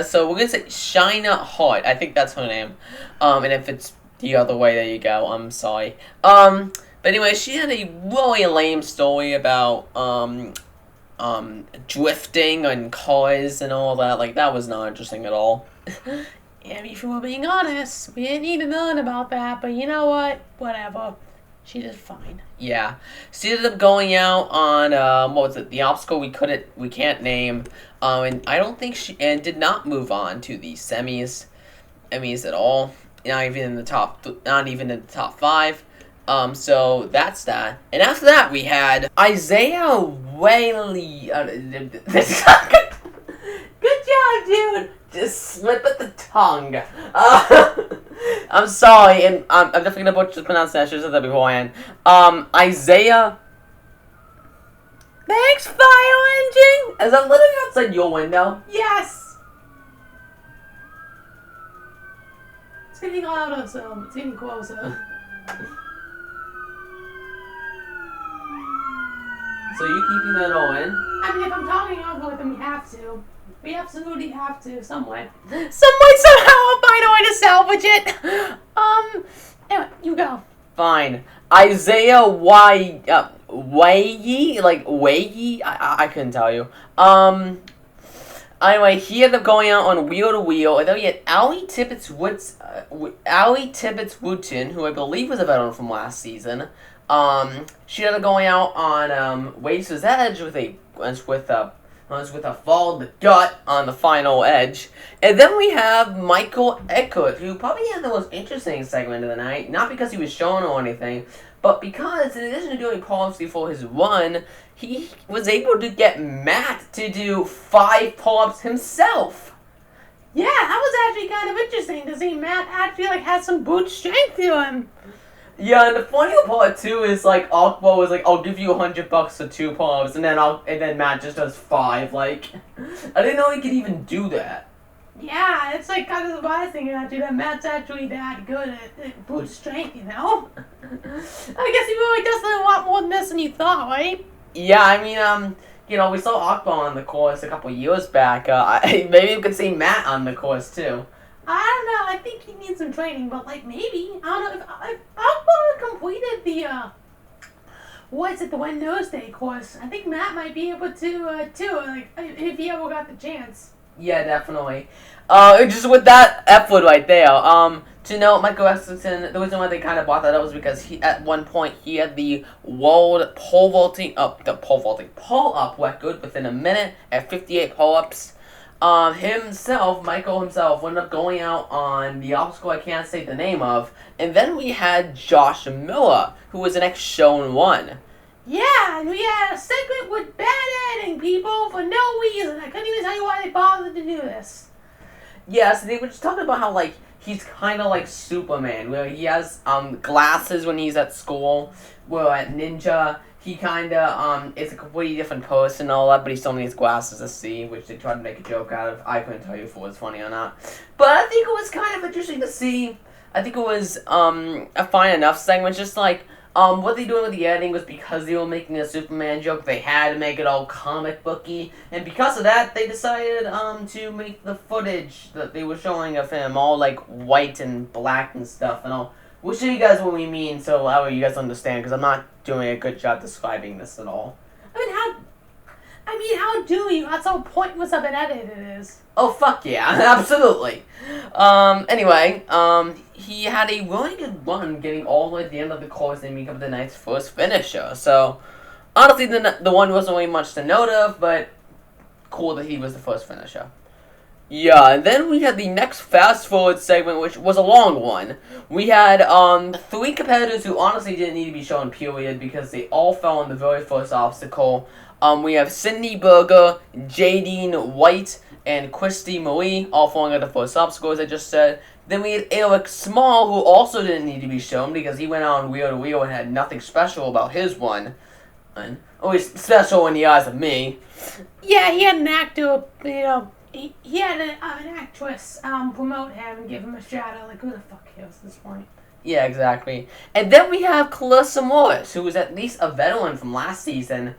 So we're gonna say China Hart. I think that's her name. And if it's the other way, there you go. I'm sorry. But anyway, she had a really lame story about drifting on cars and all that. Like, that was not interesting at all.
Yeah, if we're being honest, we didn't need to learn about that, but you know what? Whatever. She did fine.
Yeah. She ended up going out on, what was it, the obstacle we can't name, and I don't think and did not move on to the semis at all, not even in the top 5, so that's that. And after that, we had Isaiah Whaley, good job, dude! Just slip at the tongue. I'm sorry, and I'm definitely gonna butcher the pronunciation. I should have said that beforehand. Isaiah. Thanks, fire engine. Is that literally outside your window?
Yes. It's getting louder, so it's getting closer.
So you keeping that all in?
I mean, if I'm talking over it, then we have to. We absolutely have to, some way.
Somehow, I'll find a way to salvage it.
Anyway, you go.
Fine. Isaiah Wayee, I couldn't tell you. Anyway, he ended up going out on wheel to wheel, and then we had Allie Tibbetts-Wooten, who I believe was a veteran from last season. She ended up going out on Wade's Edge with a fall in the gut on the final edge. And then we have Michael Eckert, who probably had the most interesting segment of the night, not because he was shown or anything, but because in addition to doing pull-ups before his run, he was able to get Matt to do 5 pull-ups himself.
Yeah, that was actually kind of interesting to see Matt actually had some boot strength to him.
Yeah, and the funny part too is Aqua was like, "I'll give you $100 for 2 pull-ups," and then Matt just does 5. Like, I didn't know he could even do that.
Yeah, it's kind of surprising actually that Matt's actually that good at boot strength, you know? I guess he really does a lot more than this than you thought, right?
Yeah, I mean, we saw Aqua on the course a couple years back. Maybe we could see Matt on the course too.
I don't know. I think he needs some training, but maybe I don't know if Aqua completed the the Wednesday course. I think Matt might be able to too. If he ever got the chance.
Yeah, definitely. Just with that effort right there. To note, Michael Lexington, the reason why they kind of brought that up was because at one point he had the world pull-up record within a minute at 58 pull-ups. Michael himself, ended up going out on the obstacle I can't say the name of, and then we had Josh Miller, who was an ex-Shown 1.
Yeah, and we had a segment with bad editing, people, for no reason. I couldn't even tell you why they bothered to do this.
Yeah, so they were just talking about how, he's kind of like Superman, where he has, glasses when he's at school, where at Ninja, he kind of, is a completely different person and all that, but he still needs glasses to see, which they tried to make a joke out of. I couldn't tell you if it was funny or not. But I think it was kind of interesting to see. I think it was, a fine enough segment, just what they doing with the editing was because they were making a Superman joke, they had to make it all comic booky, and because of that, they decided, to make the footage that they were showing of him all, white and black and stuff, and we'll show you guys what we mean, so that way you guys understand, because I'm not doing a good job describing this at all.
How do you? That's how pointless of an edit it is.
Oh, fuck yeah, absolutely. Anyway, he had a really good run getting all the way to the end of the course and becoming the night's first finisher. So, honestly, the one wasn't really much to note of, but cool that he was the first finisher. Yeah, and then we had the next fast forward segment, which was a long one. We had, 3 competitors who honestly didn't need to be shown, period, because they all fell on the very first obstacle. We have Sydney Berger, Jadine White, and Christy Marie, all falling at the first obstacle, as I just said. Then we had Eric Small, who also didn't need to be shown, because he went on wheel to wheel and had nothing special about his one. And always special in the eyes of me.
Yeah, he had an actor, he had an actress promote him and give him a shout out. Like, who the fuck cares at this point?
Yeah, exactly. And then we have Clarissa Morris, who was at least a veteran from last season.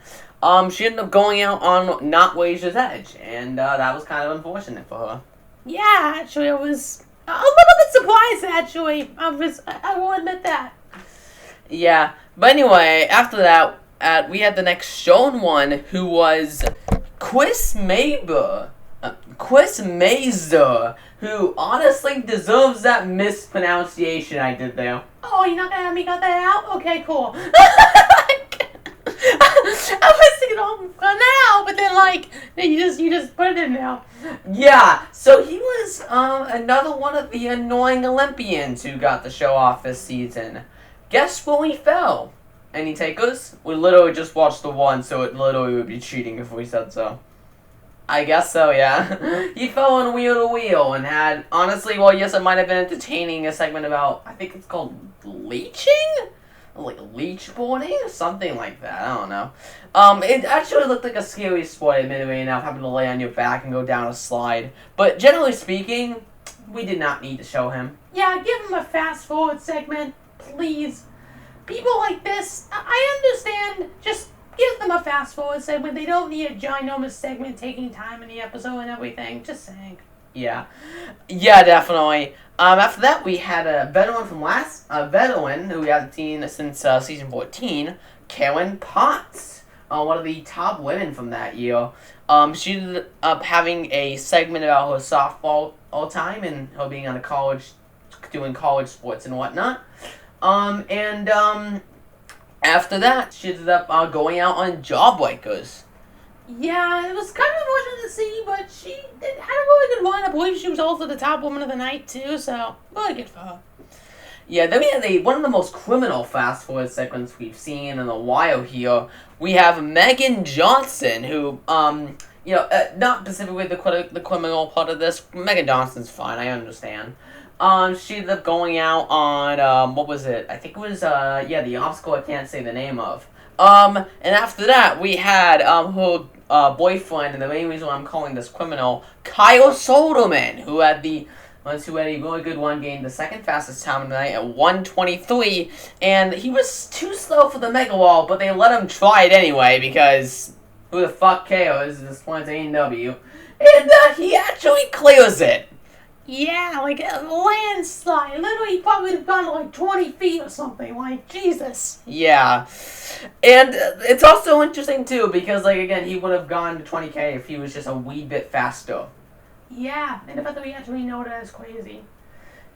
She ended up going out on Not Wager's Edge, and that was kind of unfortunate for her.
Yeah, actually, I was a little bit surprised, actually. I will admit that.
Yeah, but anyway, after that, we had the next shown one, who was Chris Mazer, who honestly deserves that mispronunciation I did there.
Oh, you're not gonna have me cut that out? Okay, cool. I was thinking, oh, now, but then you just put it in now.
Yeah, so he was another one of the annoying Olympians who got the show off this season. Guess where we fell? Any takers? We literally just watched the one, so it literally would be cheating if we said so. I guess so, yeah. He fell on wheel to wheel and had, honestly, well, yes, it might have been entertaining, a segment about, I think it's called leeching? Like leech boarding or something like that, I don't know. It actually looked like a scary sport, admittedly enough, having to lay on your back and go down a slide. But generally speaking, we did not need to show him.
Yeah, give him a fast forward segment, please. People like this, I understand, just give them a fast forward segment. They don't need a ginormous segment taking time in the episode and everything. Just saying.
Yeah. Yeah, definitely. After that, we had a veteran from a veteran who we haven't seen since season 14, Karen Potts, one of the top women from that year. She ended up having a segment about her softball all time and her being on a college, doing college sports and whatnot. After that, she ended up going out on Jawbreakers.
Yeah, it was kind of unfortunate to see, but she had a really good run. I believe she was also the top woman of the night, too, so really good for her.
Yeah, then we had one of the most criminal fast-forward segments we've seen in a while here. We have Megan Johnson, who, not specifically the criminal part of this. Megan Johnson's fine, I understand. She ended up going out on, what was it? I think it was, the obstacle I can't say the name of. And after that, we had, her boyfriend, and the main reason why I'm calling this criminal, Kyle Soderman, who had a really good one, gained the second fastest time of the night at 1:23, and he was too slow for the Mega Wall, but they let him try it anyway, because who the fuck cares? This one's ANW. And, he actually clears it.
Yeah, like a landslide. Literally, he probably would have gone like 20 feet or something. Like, Jesus.
Yeah. And it's also interesting, too, because, again, he would have gone to 20K if he was just a wee bit faster.
Yeah, and the fact that we actually know that is crazy.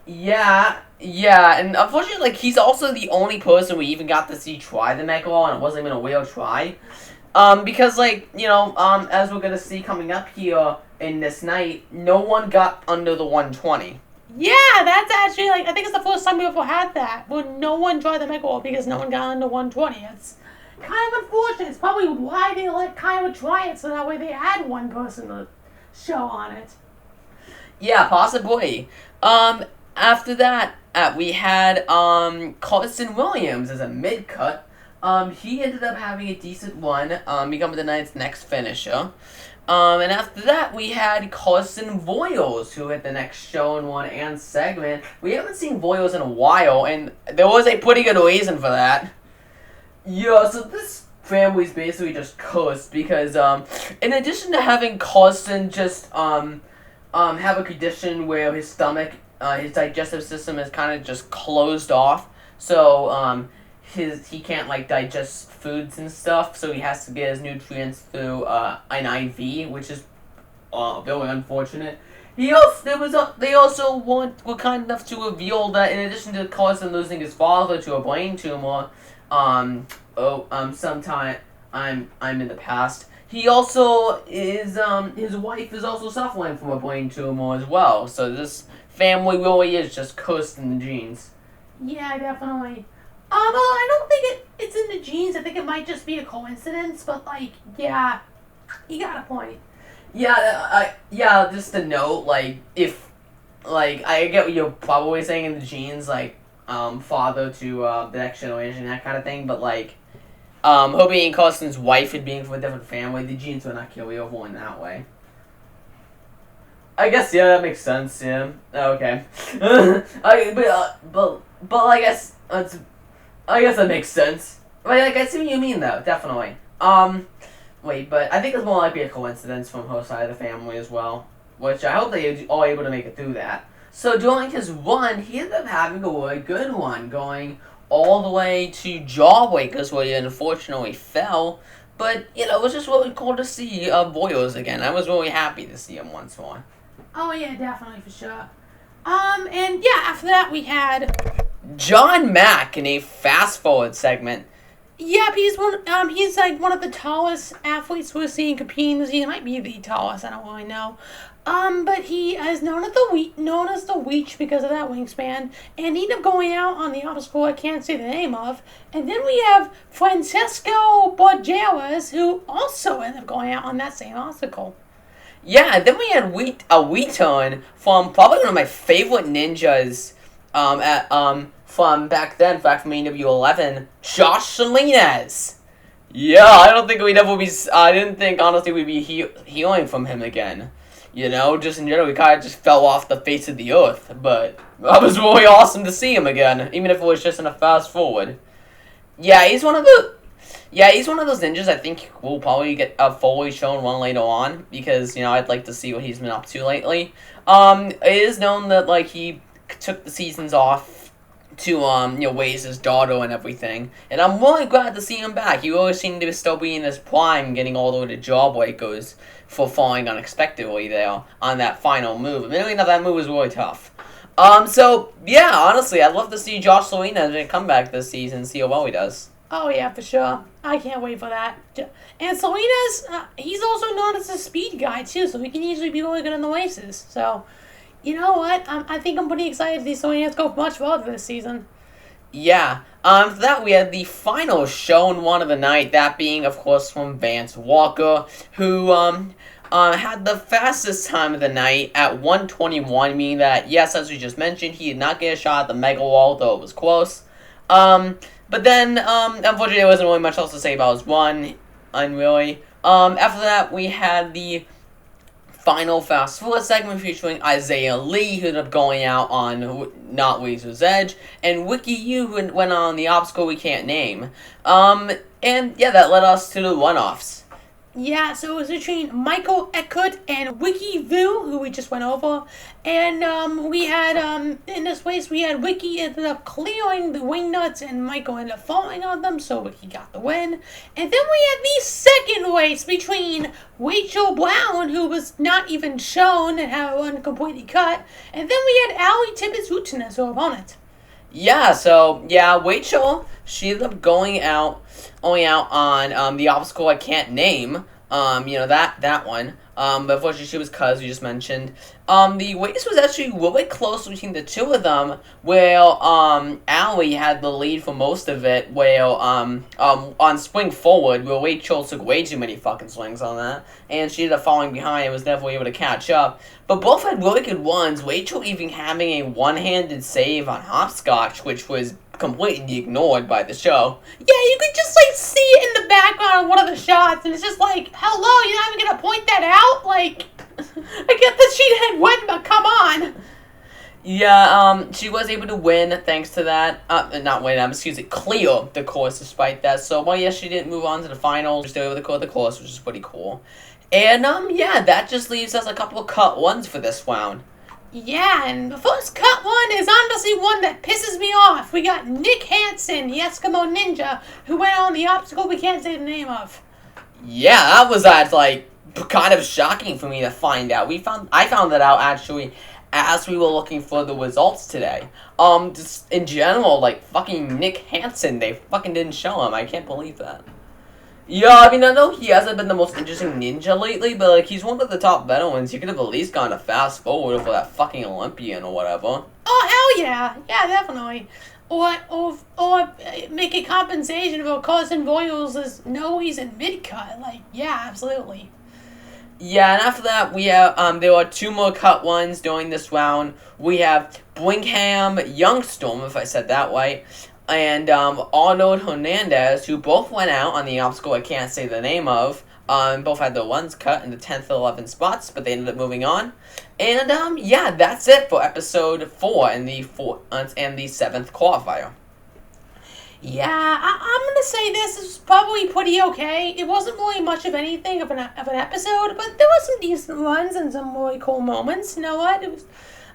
Yeah, and unfortunately, he's also the only person we even got to see try the Mega Wall, and it wasn't even a real try. Because, as we're gonna see coming up here in this night, no one got under the 120.
Yeah, that's actually, I think it's the first time we ever had that, where no one tried the Mega Wall because no one got under 120. It's kind of unfortunate. It's probably why they let Kyle try it, so that way they had one person to show on it.
Yeah, possibly. After that, we had, Carson Williams as a mid-cut. He ended up having a decent run, becoming the night's next finisher. And after that, we had Carson Voiles, who had the next show in one and segment. We haven't seen Voiles in a while, and there was a pretty good reason for that. Yeah, so this family's basically just cursed, because, in addition to having Carson just, have a condition where his stomach, his digestive system is kind of just closed off, so, he can't like digest foods and stuff, so he has to get his nutrients through an IV, which is very unfortunate. They also were kind enough to reveal that in addition to causing losing his father to a brain tumor, sometime I'm in the past. He also is his wife is also suffering from a brain tumor as well. So this family really is just cursed in the genes.
Yeah, definitely. Well, I don't think it's in the genes. I think it might just be a coincidence. But like, yeah, you got a point.
Yeah, just a note, like, if, like, I get what you're probably saying in the genes, like, father to, the next generation, that kind of thing, but, like, Hobie and Carson's wife had being from a different family, the genes would not carry over in that way. I guess, yeah, that makes sense, yeah. Okay. But I guess that makes sense. Like, I see what you mean, though, definitely. Wait, but I think it's more likely a coincidence from her side of the family as well. Which I hope they are able to make it through that. So during his run, he ended up having a really good one, going all the way to Jawbreakers, where he unfortunately fell. But, you know, it was just really cool to see Boyos again. I was really happy to see him once more.
Oh, yeah, definitely, for sure. And yeah, after that we had
John Mack in a fast-forward segment.
Yeah, he's like one of the tallest athletes we're seeing competing this season. He might be the tallest, I don't really know. But he is known as the Weech because of that wingspan, and he ended up going out on the obstacle I can't say the name of. And then we have Francesco Borgeras, who also ended up going out on that same obstacle.
Yeah, and then we had a return from probably one of my favorite ninjas, from back then, back from ANW 11, Josh Salinas. Yeah, I didn't think, honestly, we'd be hearing from him again. You know, just in general, he kind of just fell off the face of the earth. But that was really awesome to see him again, even if it was just in a fast forward. Yeah, he's one of those ninjas I think will probably get a fully shown one later on, because, you know, I'd like to see what he's been up to lately. It is known that, like, he took the seasons off to, raise his daughter and everything. And I'm really glad to see him back. He really seemed to still be in his prime, getting all the way to Jawbreakers for falling unexpectedly there on that final move. Admittedly, that move was really tough. So, yeah, honestly, I'd love to see Josh Salinas come back this season and see how well he does.
Oh, yeah, for sure. I can't wait for that. And Salinas, he's also known as a speed guy, too, so he can usually be really good in the races. So, you know what? I think I'm pretty excited to see Salinas go much further this season.
Yeah. For that, we had the final shown one of the night, that being, of course, from Vance Walker, who, had the fastest time of the night at 1:21, meaning that, yes, as we just mentioned, he did not get a shot at the Mega Wall, though it was close. But then, unfortunately, there wasn't really much else to say about his run, unreally. After that, we had the final fast forward segment featuring Isaiah Lee, who ended up going out on Not Razor's Edge, and Wiki Yu, who went on the obstacle we can't name. And yeah, that led us to the runoffs.
Yeah, so it was between Michael Eckert and Wiki Vu, who we just went over. And we had, in this race, we had Wiki ended up clearing the wing nuts, and Michael ended up falling on them, so Wiki got the win. And then we had the second race between Rachel Brown, who was not even shown and had one completely cut. And then we had Allie Tibbetts-Hooten as her opponent.
Yeah, so, yeah, Rachel, she ended up going out on the obstacle I can't name, that one. But unfortunately she was cut, as we just mentioned. The race was actually really close between the two of them, where, Allie had the lead for most of it, where, on Spring Forward, where Rachel took way too many fucking swings on that, and she ended up falling behind and was never able to catch up. But both had really good ones, Rachel even having a one-handed save on Hopscotch, which was completely ignored by the show.
Yeah, you could just, like, see it in the background of one of the shots, and it's just like, hello, you're not even gonna point that out? Like, I get that she didn't win, but come on.
Yeah, she was able to win thanks to that. Clear the course despite that. So, well, yes, she didn't move on to the finals. She was still able to clear the course, which is pretty cool. And, yeah, that just leaves us a couple of cut ones for this round.
Yeah, and the first cut one is honestly one that pisses me off. We got Nick Hansen, the Eskimo Ninja, who went on the obstacle we can't say the name of.
Yeah, that was kind of shocking for me to find out. I found that out actually as we were looking for the results today. Just in general, like fucking Nick Hansen, they fucking didn't show him. I can't believe that. Yeah, I mean, I know he hasn't been the most interesting ninja lately, but like he's one of the top veterans. You could have at least gone to fast forward for that fucking Olympian or whatever.
Oh hell yeah, yeah definitely. Or make a compensation for Carson Boyles' nose and mid cut. Like yeah, absolutely.
Yeah, and after that, we have, there are two more cut ones during this round. We have Bringham Youngstorm, if I said that right, and, Arnold Hernandez, who both went out on the obstacle I can't say the name of. Both had their runs cut in the 10th and 11th spots, but they ended up moving on. And, yeah, that's it for episode 4 and the 7th qualifier.
Yeah, I'm gonna say this is probably pretty okay. It wasn't really much of anything of an episode, but there were some decent runs and some really cool moments. You know what?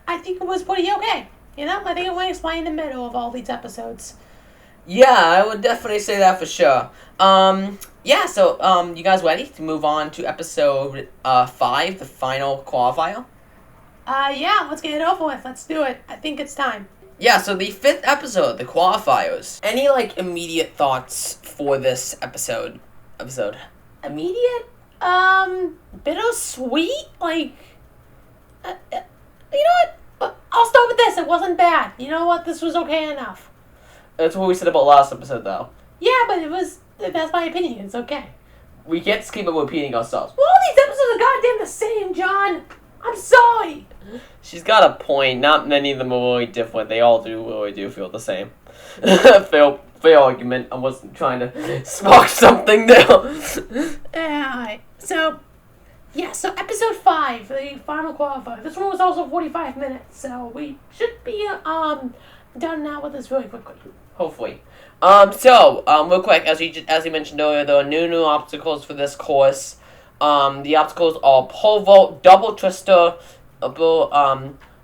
I think it was pretty okay. You know, I think it went explain in the middle of all these episodes.
Yeah, I would definitely say that for sure. Yeah, so, you guys ready to move on to episode 5, the final qualifier?
Yeah, let's get it over with. Let's do it. I think it's time.
Yeah, so the 5th episode, the qualifiers. Any, like, immediate thoughts for this episode?
Immediate? Bittersweet? Like, you know what? I'll start with this. It wasn't bad. You know what? This was okay enough.
That's what we said about last episode, though.
Yeah, but that's my opinion. It's okay.
We can't just keep repeating ourselves.
Well, all these episodes are goddamn the same, John. I'm sorry.
She's got a point. Not many of them are really different. They all really do feel the same. fair argument. I wasn't trying to spark something there.
Alright. So episode 5, the final qualifier. This one was also 45 minutes, so we should be done now with this really quickly.
Hopefully. Real quick, as we mentioned earlier, there are new obstacles for this course. The obstacles are pole vault, double twister,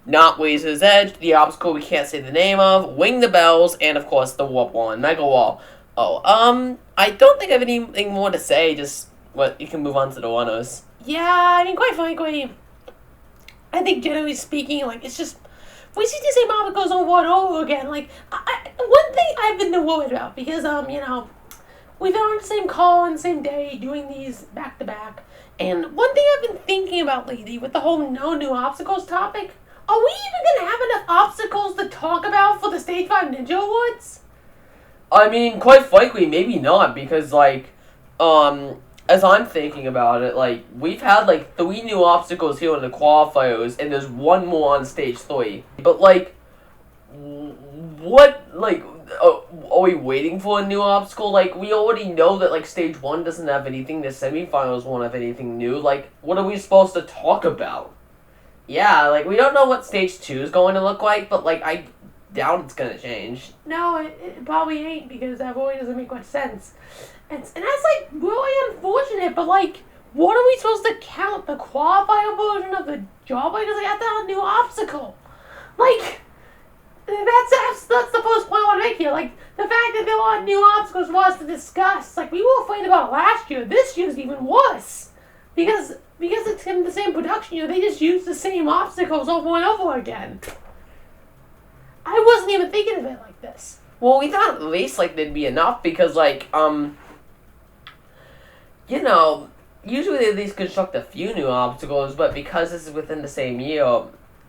not Razor's Edge, the obstacle we can't say the name of, Ring the Bells, and of course the warp wall and mega wall. I don't think I have anything more to say, just you can move on to the runners.
Yeah, I mean, quite frankly, I think generally speaking, like, it's just, we see the same obstacles over and over again. Like, one thing I've been worried about, because, you know, we've been on the same call on the same day, doing these back to back, and one thing I've been thinking about lately with the whole no new obstacles topic, are we even gonna have enough obstacles to talk about for the Stage 5 Ninja Awards?
I mean, quite frankly, maybe not, because, like, as I'm thinking about it, like, we've had, like, 3 new obstacles here in the qualifiers, and there's 1 more on Stage 3. But, like, what, like, are we waiting for a new obstacle? Like, we already know that, like, Stage 1 doesn't have anything, the semifinals won't have anything new. Like, what are we supposed to talk about? Yeah, like, we don't know what Stage 2 is going to look like, but, like, I doubt it's gonna change.
No, it probably ain't, because that really doesn't make much sense. And that's, like, really unfortunate, but, like, what are we supposed to count? The qualifier version of the job? Because I got that new obstacle. Like, that's the first point I want to make here. Like, the fact that there are new obstacles for us to discuss. Like, we were afraid about it last year. This year's even worse. Because it's in the same production year, they just use the same obstacles over and over again. I wasn't even thinking of it like this.
Well, we thought at least, like, there'd be enough because, like, you know, usually they at least construct a few new obstacles, but because this is within the same year,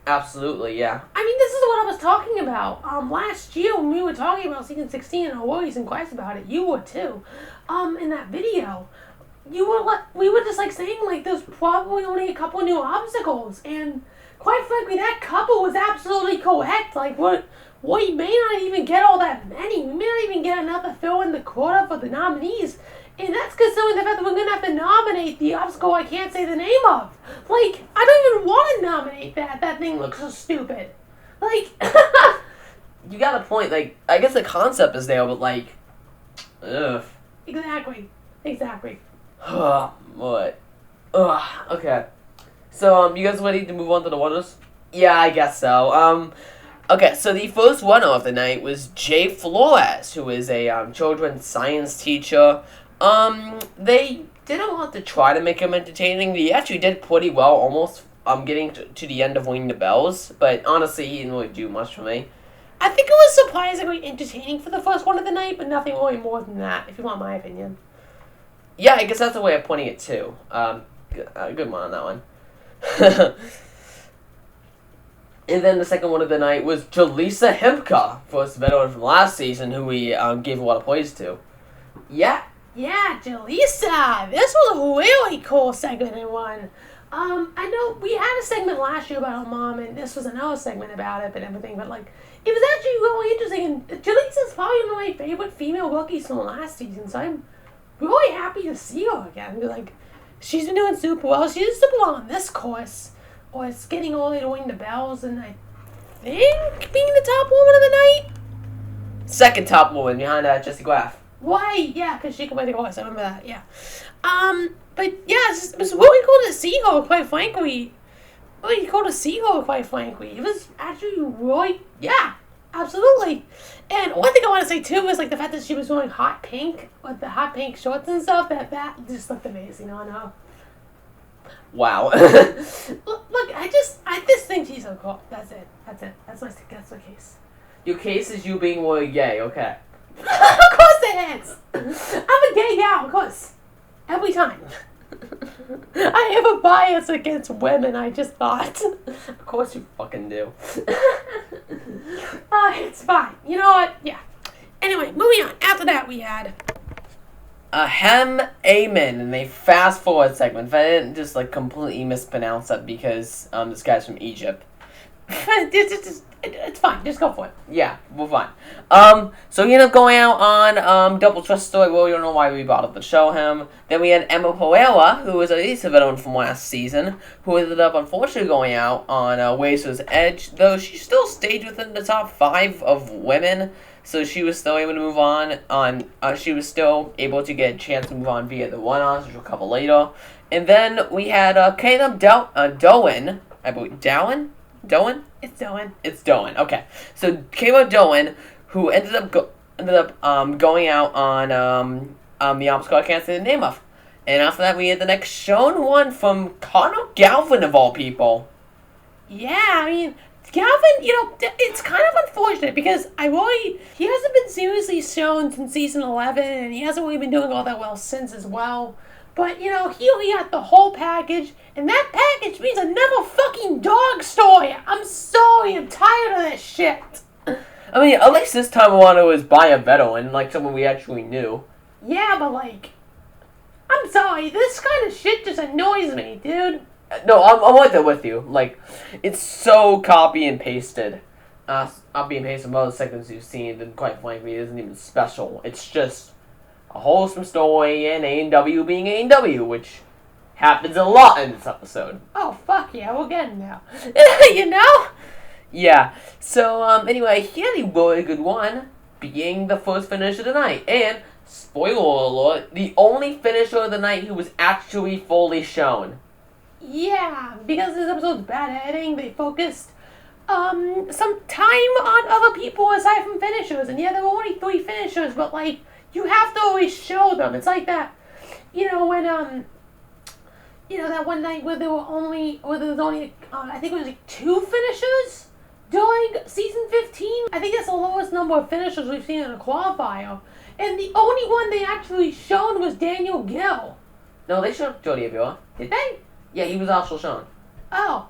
absolutely, yeah.
I mean, this is what I was talking about. Last year when we were talking about Season 16 and our worries and gripes about it, you were too. In that video, we were just, like, saying, like, there's probably only a couple new obstacles, and quite frankly, that couple was absolutely correct. Like, we may not even get all that many. We may not even get enough to fill in the quota for the nominees. And that's considering the fact that we're going to have to nominate the obstacle I can't say the name of. Like, I don't even want to nominate that. That thing looks so stupid. Like,
you got a point. Like, I guess the concept is there, but, like, ugh.
Exactly.
What? Ugh. Okay. So, you guys ready to move on to the runners? Yeah, I guess so. Okay, so the first runner of the night was Jay Flores, who is a children's science teacher. They did a lot to try to make him entertaining. He actually did pretty well, almost getting to the end of Ring the Bells, but honestly, he didn't really do much for me.
I think it was surprisingly entertaining for the first one of the night, but nothing really more than that, if you want my opinion.
Yeah, I guess that's a way of putting it too. Good one on that one. And then the second one of the night was Jaleesa Hempka, first veteran from last season, who we gave a lot of praise to. Yeah.
Yeah, Jaleesa! This was a really cool segment in one. I know we had a segment last year about her mom, and this was another segment about it and everything, but like, it was actually really interesting, and Jaleesa's probably one of my favorite female rookies from last season, so I'm really happy to see her again. Like, she's been doing super well. She did super well on this course, or it's getting all the way to Ring the Bells, and I think being the top woman of the night?
Second top woman behind Jessie Graff.
Why? Yeah, because she could play the course. I remember that, yeah. But yeah, it was really cool to see her, quite frankly. Really cool to see her, quite frankly. It was actually really, yeah, absolutely. And one thing I want to say too was like the fact that she was wearing hot pink with the hot pink shorts and stuff. That just looked amazing on her.
Wow.
look, I just think she's so cool. That's it. That's my case.
Your case is you being really gay, okay.
Of course it is! I'm a gay gal, of course. Every time. I have a bias against women, I just thought.
Of course you fucking do.
It's fine. You know what? Yeah. Anyway, moving on. After that we had...
Ahem Amen in a fast forward segment. If I didn't just like completely mispronounce that because this guy's from Egypt.
It's fine. Just go for it.
Yeah, we're fine. So he ended up going out on Double Trust Story. Well, we don't know why we bothered to show him. Then we had Emma Pereira, who was at least a veteran from last season, who ended up unfortunately going out on Razor's Edge, though she still stayed within the top 5 of women. So she was still able to move on. She was still able to get a chance to move on via the one-offs, which we'll cover later. And then we had Caleb Doan, I believe. Doan?
It's Doan.
It's Doan. Okay. So Caleb Doan, who ended up going out on the obstacle I can't say the name of. And after that, we had the next shown one from Connor Galvin of all people.
Yeah, I mean, Galvin, you know, it's kind of unfortunate because he hasn't been seriously shown since season 11, and he hasn't really been doing all that well since as well. But, you know, he only got the whole package, and that package means another fucking dog story. I'm sorry, I'm tired of this shit.
I mean, at least this time around it was by a veteran, like someone we actually knew.
Yeah, but like, I'm sorry, this kind of shit just annoys me, dude.
No, I'm right there with you. Like, it's so copy and pasted. Copy and pasted from other segments you've seen, and quite frankly, it isn't even special. It's just a wholesome story and ANW being ANW, which happens a lot in this episode.
Oh, fuck yeah, we're getting there. You know?
Yeah. So, anyway, he had a really good one, being the first finisher of the night. And, spoiler alert, the only finisher of the night who was actually fully shown.
Yeah, because this episode's bad editing, they focused some time on other people aside from finishers. And yeah, there were only 3 finishers, but like, you have to always show them. It's like that, you know, when, you know, that one night where there was only, I think it was like 2 finishers during season 15. I think that's the lowest number of finishers we've seen in a qualifier. And the only one they actually shown was Daniel Gill.
No, they showed Jody Avila.
Did they?
Yeah, he was also shown.
Oh.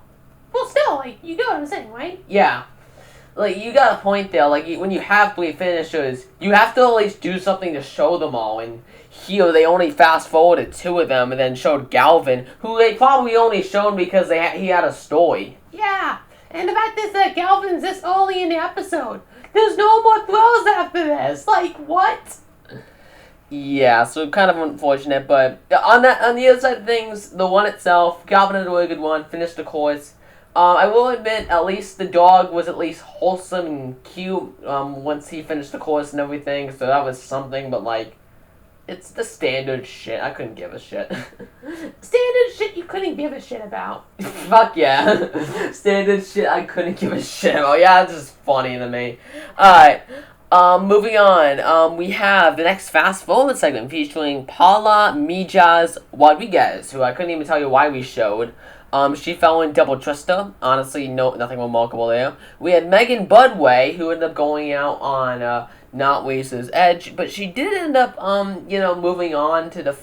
Well, still, like, you get what I'm saying, right?
Yeah. Like, you got a point there. Like, when you have 3 finishers, you have to at least do something to show them all. And here, they only fast-forwarded 2 of them and then showed Galvin, who they probably only shown because he had a story.
Yeah. And the fact is that Galvin's this early in the episode. There's no more throws after this. Like, what?
Yeah, so kind of unfortunate, but on the other side of things, the one itself, Galvin had a really good one, finished the course. I will admit, at least the dog was at least wholesome and cute once he finished the course and everything, so that was something, but like, It's the standard shit. I couldn't give a shit.
Standard shit you couldn't give a shit about.
Fuck yeah. Standard shit I couldn't give a shit about. Yeah, this is funny to me. Alright. Moving on. We have the next fast forward segment featuring Paula Mijas Rodriguez, who I couldn't even tell you why we showed. She fell in Double Twister. Honestly, nothing remarkable there. We had Megan Budway, who ended up going out on Not Racer's Edge, but she did end up, moving on to the.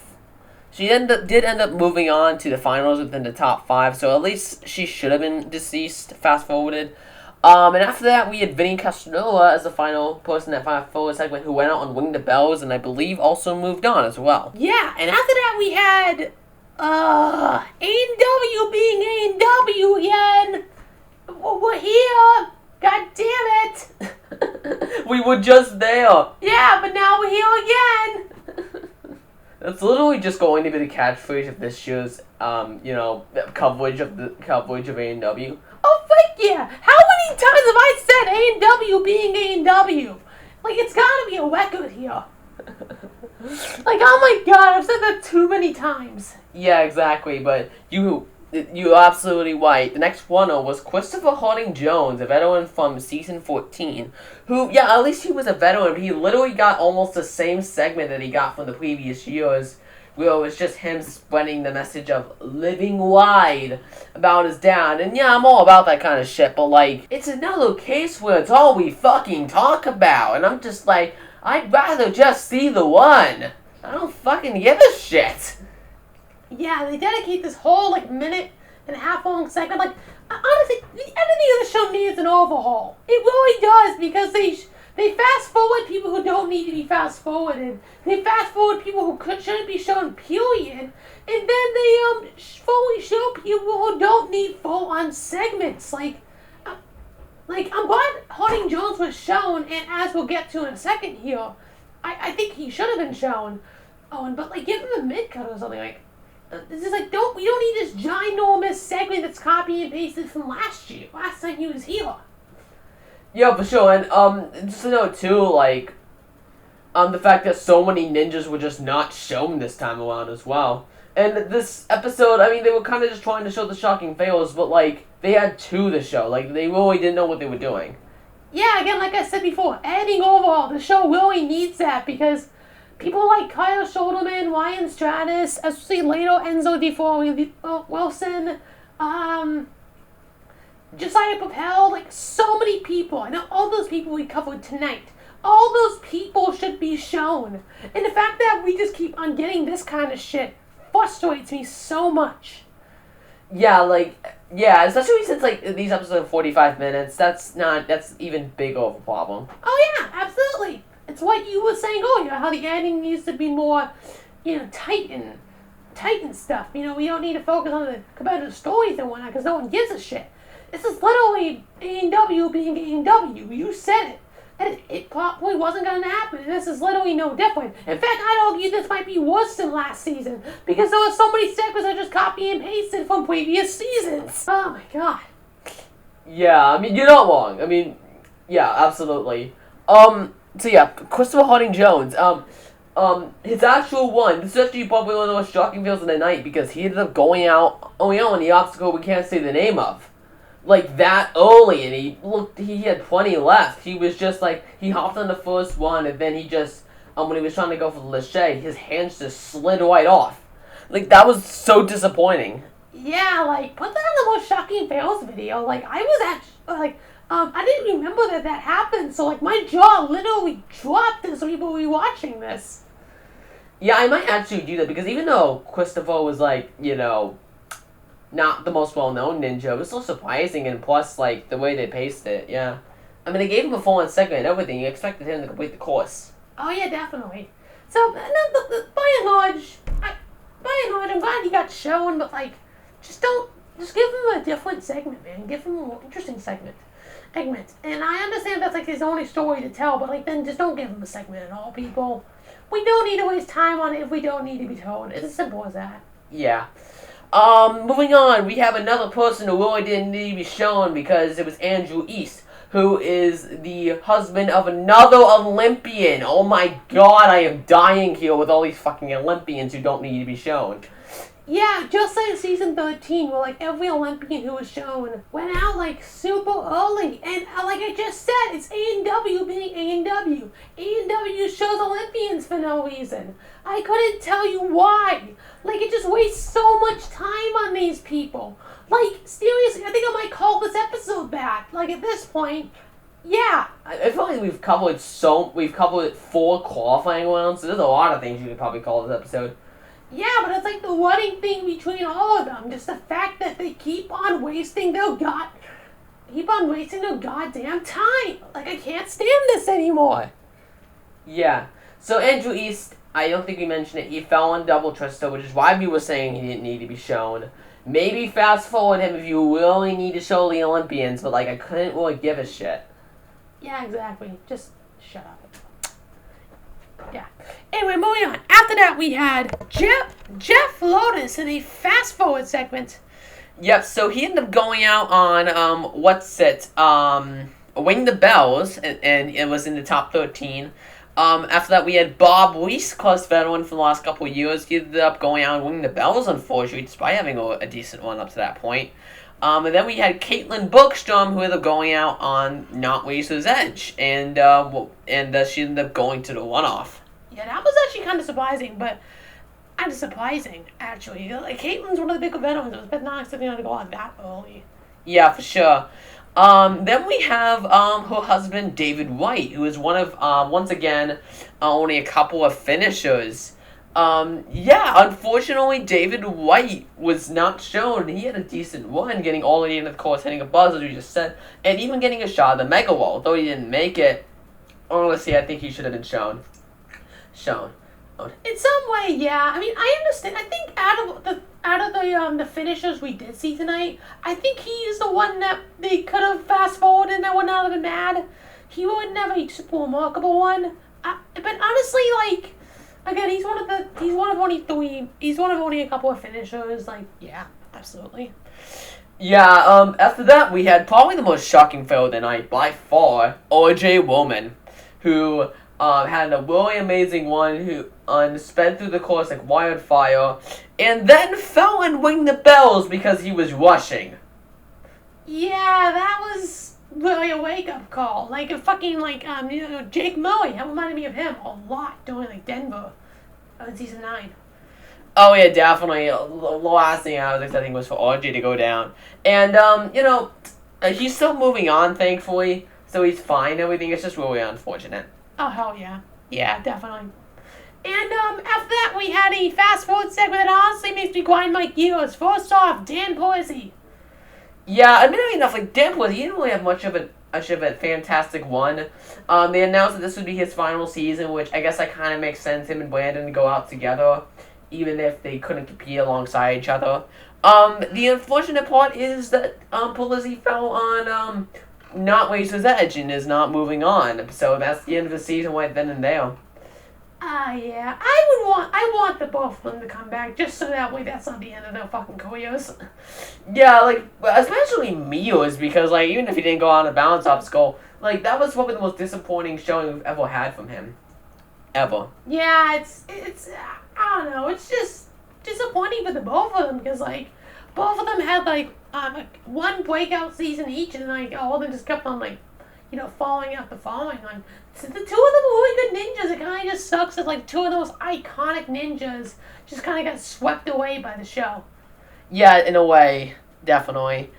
She did end up moving on to the finals within the top 5, so at least she should have been deceased. Fast forwarded. And after that, we had Vinny Castronova as the final person in that fast forward segment, who went out and rang the bells, and I believe also moved on as well.
Yeah, and after that we had ANW being ANW again. We're here. God damn it.
We were just there.
Yeah, but now we're here again.
That's literally just going to be the catchphrase of this year's, coverage of ANW.
Oh, fuck yeah. How many times have I said ANW being ANW? Like, it's gotta be a record here. Like, oh my god, I've said that too many times.
Yeah, exactly, but you're absolutely right. The next runner was Christopher Harding-Jones, a veteran from season 14, who, yeah, at least he was a veteran, but he literally got almost the same segment that he got from the previous years, where it was just him spreading the message of living wide about his dad. And yeah, I'm all about that kind of shit, but like, it's another case where it's all we fucking talk about, and I'm just like, I'd rather just see the one. I don't fucking give a shit.
Yeah, they dedicate this whole, minute and a half long segment. Like, honestly, the editing of the show needs an overhaul. It really does, because they fast forward people who don't need to be fast forwarded. They fast forward people who shouldn't be shown, period. And then they fully show people who don't need full-on segments. I'm glad Harding-Jones was shown, and as we'll get to in a second here, I think he should have been shown. Oh, but give him a mid-cut or something, this is we don't need this ginormous segment that's copy and pasted from last time he was here.
Yeah, for sure, and just to note too, the fact that so many ninjas were just not shown this time around as well. And this episode, I mean, they were kind of just trying to show the shocking fails, but they had 2 to show. They really didn't know what they were doing.
Yeah, again, like I said before, editing overall, the show really needs that, because people like Kyle Schulderman, Ryan Stratus, especially later Enzo DeFore Wilson, Josiah Papel, so many people. I know all those people we covered tonight. All those people should be shown. And the fact that we just keep on getting this kind of shit frustrates me so much.
Yeah, especially since these episodes are 45 minutes. That's even bigger of a problem.
Oh yeah, absolutely. It's what you were saying earlier, how the editing needs to be more, tight and stuff. We don't need to focus on the competitive stories and whatnot, because no one gives a shit. This is literally ANW being ANW. You said it. And it probably wasn't going to happen. And this is literally no different. In fact, I'd argue this might be worse than last season, because there were so many segments that just copy and pasted from previous seasons. Oh my god.
Yeah, I mean, you're not wrong. I mean, yeah, absolutely. So yeah, Christopher Harding-Jones, his actual one, this is actually probably one of the most shocking feels of the night, because he ended up going out on the obstacle we can't say the name of. That early, and he had plenty left. He was just he hopped on the first one, and then he just, when he was trying to go for the lache, his hands just slid right off. That was so disappointing.
Yeah, put that on the most shocking fails video. I was actually, I didn't remember that happened, so my jaw literally dropped as we were rewatching this.
Yeah, I might actually do that, because even though Christopher was not the most well-known ninja, it was still surprising, and plus, the way they paced it, yeah. I mean, they gave him a full-on segment and everything. You expected him to complete the course.
Oh, yeah, definitely. So, by and large, I'm glad he got shown, but, just give him a different segment, man. Give him a more interesting segment. And I understand that's, his only story to tell, but, then just don't give him a segment at all, people. We don't need to waste time on it if we don't need to be told. It's as simple as that.
Yeah. Moving on, we have another person who really didn't need to be shown, because it was Andrew East, who is the husband of another Olympian. Oh my god, I am dying here with all these fucking Olympians who don't need to be shown.
Yeah, just like season 13, where like every Olympian who was shown went out like super early. And like I just said, it's ANW being ANW. ANW shows Olympians for no reason. I couldn't tell you why. Like, it just wastes so much time on these people. Like, seriously, I think I might call this episode back. Like, at this point, yeah.
I feel like we've covered 4 qualifying rounds, so there's a lot of things you could probably call this episode.
Yeah, but it's like the running thing between all of them. Just the fact that they keep on wasting their goddamn time. Like, I can't stand this anymore.
Yeah. So Andrew East, I don't think we mentioned it, he fell on double twister, which is why we were saying he didn't need to be shown. Maybe fast forward him if you really need to show the Olympians, but like I couldn't really give a shit.
Yeah, exactly. Just shut up. Yeah. Anyway, moving on. After that, we had Jeff Lotus in a fast forward segment.
Yep. So he ended up going out on Ring the Bells, and it was in the top 13. After that, we had Bob Weiss, class veteran for the last couple of years. He ended up going out and winning the Bells, unfortunately, despite having a decent one up to that point. And then we had Caitlin Bookstrom, who ended up going out on Not Weiss' Edge, and she ended up going to the runoff.
Yeah, that was actually kind of surprising, but kind of surprising, actually. Like, Caitlin's one of the bigger veterans. It was a bit not expecting her to go out that early.
Yeah, for sure. Then we have her husband, David White, who is one of, once again, only a couple of finishers. Unfortunately, David White was not shown. He had a decent one, getting all the way into the course, hitting a buzz, as we just said, and even getting a shot at the Mega Wall. Though he didn't make it, honestly, I think he should have been shown.
In some way, yeah. I mean, I understand. I think out of the finishers we did see tonight, I think he is the one that they could have fast forwarded and that would not have been mad. He would never a super remarkable one. But honestly, like, again, he's one of only a couple of finishers. Like, yeah, absolutely.
Yeah. After that, we had probably the most shocking fail of the night by far, RJ Woman, who had a really amazing one who sped through the course like wildfire, and then fell and rang the bells because he was rushing.
Yeah, that was really a wake-up call. Like a fucking, Jake Murray. That reminded me of him a lot during, like, Denver in Season 9.
Oh, yeah, definitely. The last thing I was expecting was for RJ to go down. And, he's still moving on, thankfully, so he's fine and everything. It's just really unfortunate.
Oh, hell yeah. Yeah, definitely. And after that, we had a fast-forward segment that honestly makes me grind my gears. First off, Dan Poise.
Yeah, admittedly enough, like, Dan Poise, he didn't really have much of a fantastic one. They announced that this would be his final season, which I guess that kind of makes sense, him and Brandon to go out together, even if they couldn't compete alongside each other. The unfortunate part is that Poise fell on Not Weiss' Edge and is not moving on. So that's the end of the season right then and there.
Yeah. I want the both of them to come back, just so that way that's not the end of their fucking careers.
Yeah, like, especially Mio's, because, like, even if he didn't go on a balance obstacle, like, that was probably the most disappointing showing we've ever had from him. Ever.
Yeah, it's I don't know, it's just disappointing for the both of them, because, like, both of them had, like, one breakout season each, and, like, all of them just kept on, like, falling after falling. Like, so the two of them were really good ninjas. It kind of just sucks that, like, two of those iconic ninjas just kind of got swept away by the show.
Yeah, in a way, definitely.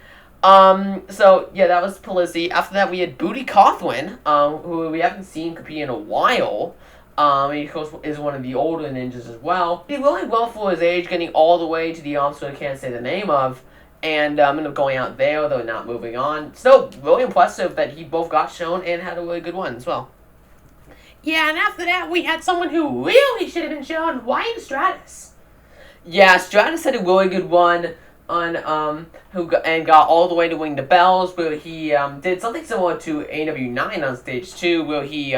So, yeah, that was Polizzi. After that, we had Booty Cothwin, who we haven't seen compete in a while. He, of course, is one of the older ninjas as well. He did really well for his age, getting all the way to the obstacle I can't say the name of. And ended up going out there, though not moving on. Still, really impressive that he both got shown and had a really good one as well.
Yeah, and after that, we had someone who really should have been shown, Wyatt Stratus.
Yeah, Stratus had a really good one on got all the way to Ring the Bells, where he did something similar to ANW 9 on stage 2, where he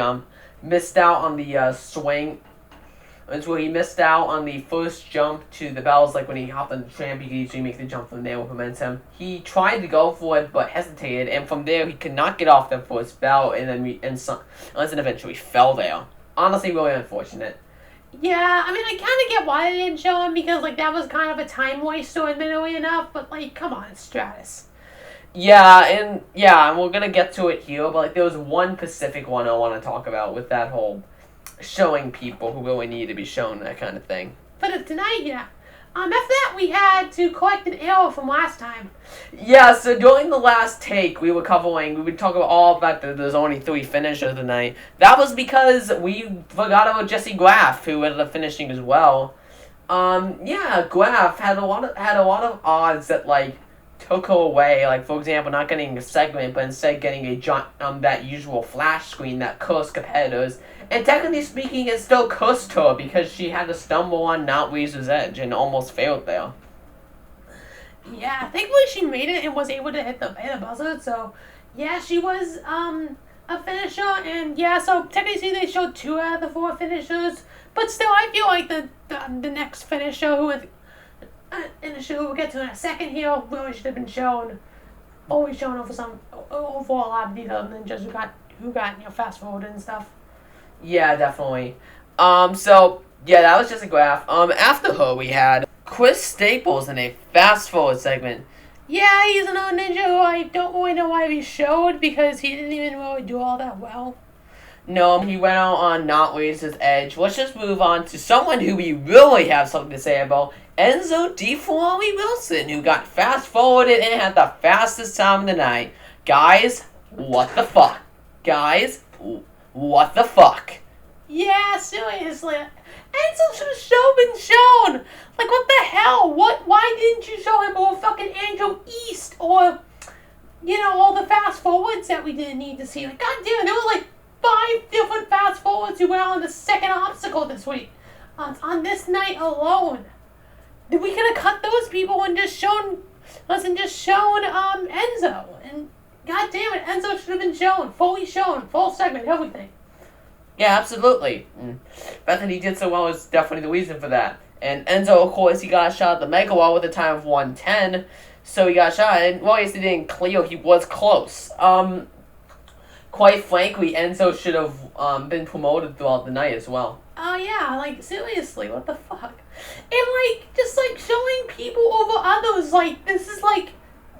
missed out on the swing. It's where he missed out on the first jump to the bells, like when he hopped on the tramp, he could usually make the jump from there with momentum. He tried to go for it, but hesitated, and from there he could not get off the first bell, and then eventually fell there. Honestly, really unfortunate.
Yeah, I mean, I kind of get why they didn't show him, because, like, that was kind of a time waster, admittedly enough, but, like, come on, it's Stratus.
Yeah, and we're gonna get to it here, but, like, there was one specific one I want to talk about with that whole showing people who really need to be shown, that kind of thing.
But tonight, yeah. After that, we had to collect an arrow from last time.
Yeah, so during the last take, we would talking about all about there's only 3 finishers tonight. That was because we forgot about Jesse Graff, who ended up finishing as well. Graff had a lot of odds that, like, took her away. Like, for example, not getting a segment, but instead getting that usual flash screen that cursed competitors. And technically speaking, it still cursed her because she had to stumble on Razor's Edge and almost failed there.
Yeah, thankfully she made it and was able to hit the buzzer. So, yeah, she was a finisher. And, yeah, so technically they showed 2 out of the 4 finishers. But still, I feel like the next finisher we'll get to in a second here really should have been shown. Always shown over a lot of detail than just who got fast forwarded and stuff.
Yeah, definitely. That was just a graph. After her, we had Chris Staples in a fast forward segment.
Yeah, he's another ninja who I don't really know why he showed, because he didn't even really do all that well.
No, he went out on Not Razor's Edge. Let's just move on to someone who we really have something to say about. Enzo D. Ferrari Wilson, who got fast forwarded and had the fastest time of the night. Guys, what the fuck? Guys, what the fuck?
Yeah, seriously. Enzo should have been shown. Like, what the hell? Why didn't you show him over fucking Angel East? Or, all the fast forwards that we didn't need to see. Like, goddamn, there were like 5 different fast forwards who went on the second obstacle this week. On this night alone. We could have cut those people and just shown Enzo. And goddamn it, Enzo should have been shown, full segment, everything.
Yeah, absolutely. But that he did so well is definitely the reason for that. And Enzo, of course, he got a shot at the Mega Wall with a time of 1:10, so he got a shot, and while he didn't clear, he was close. Quite frankly, Enzo should have been promoted throughout the night as well.
Oh yeah, like, seriously, what the fuck? And, like, just, like, showing people over others, like, this is, like,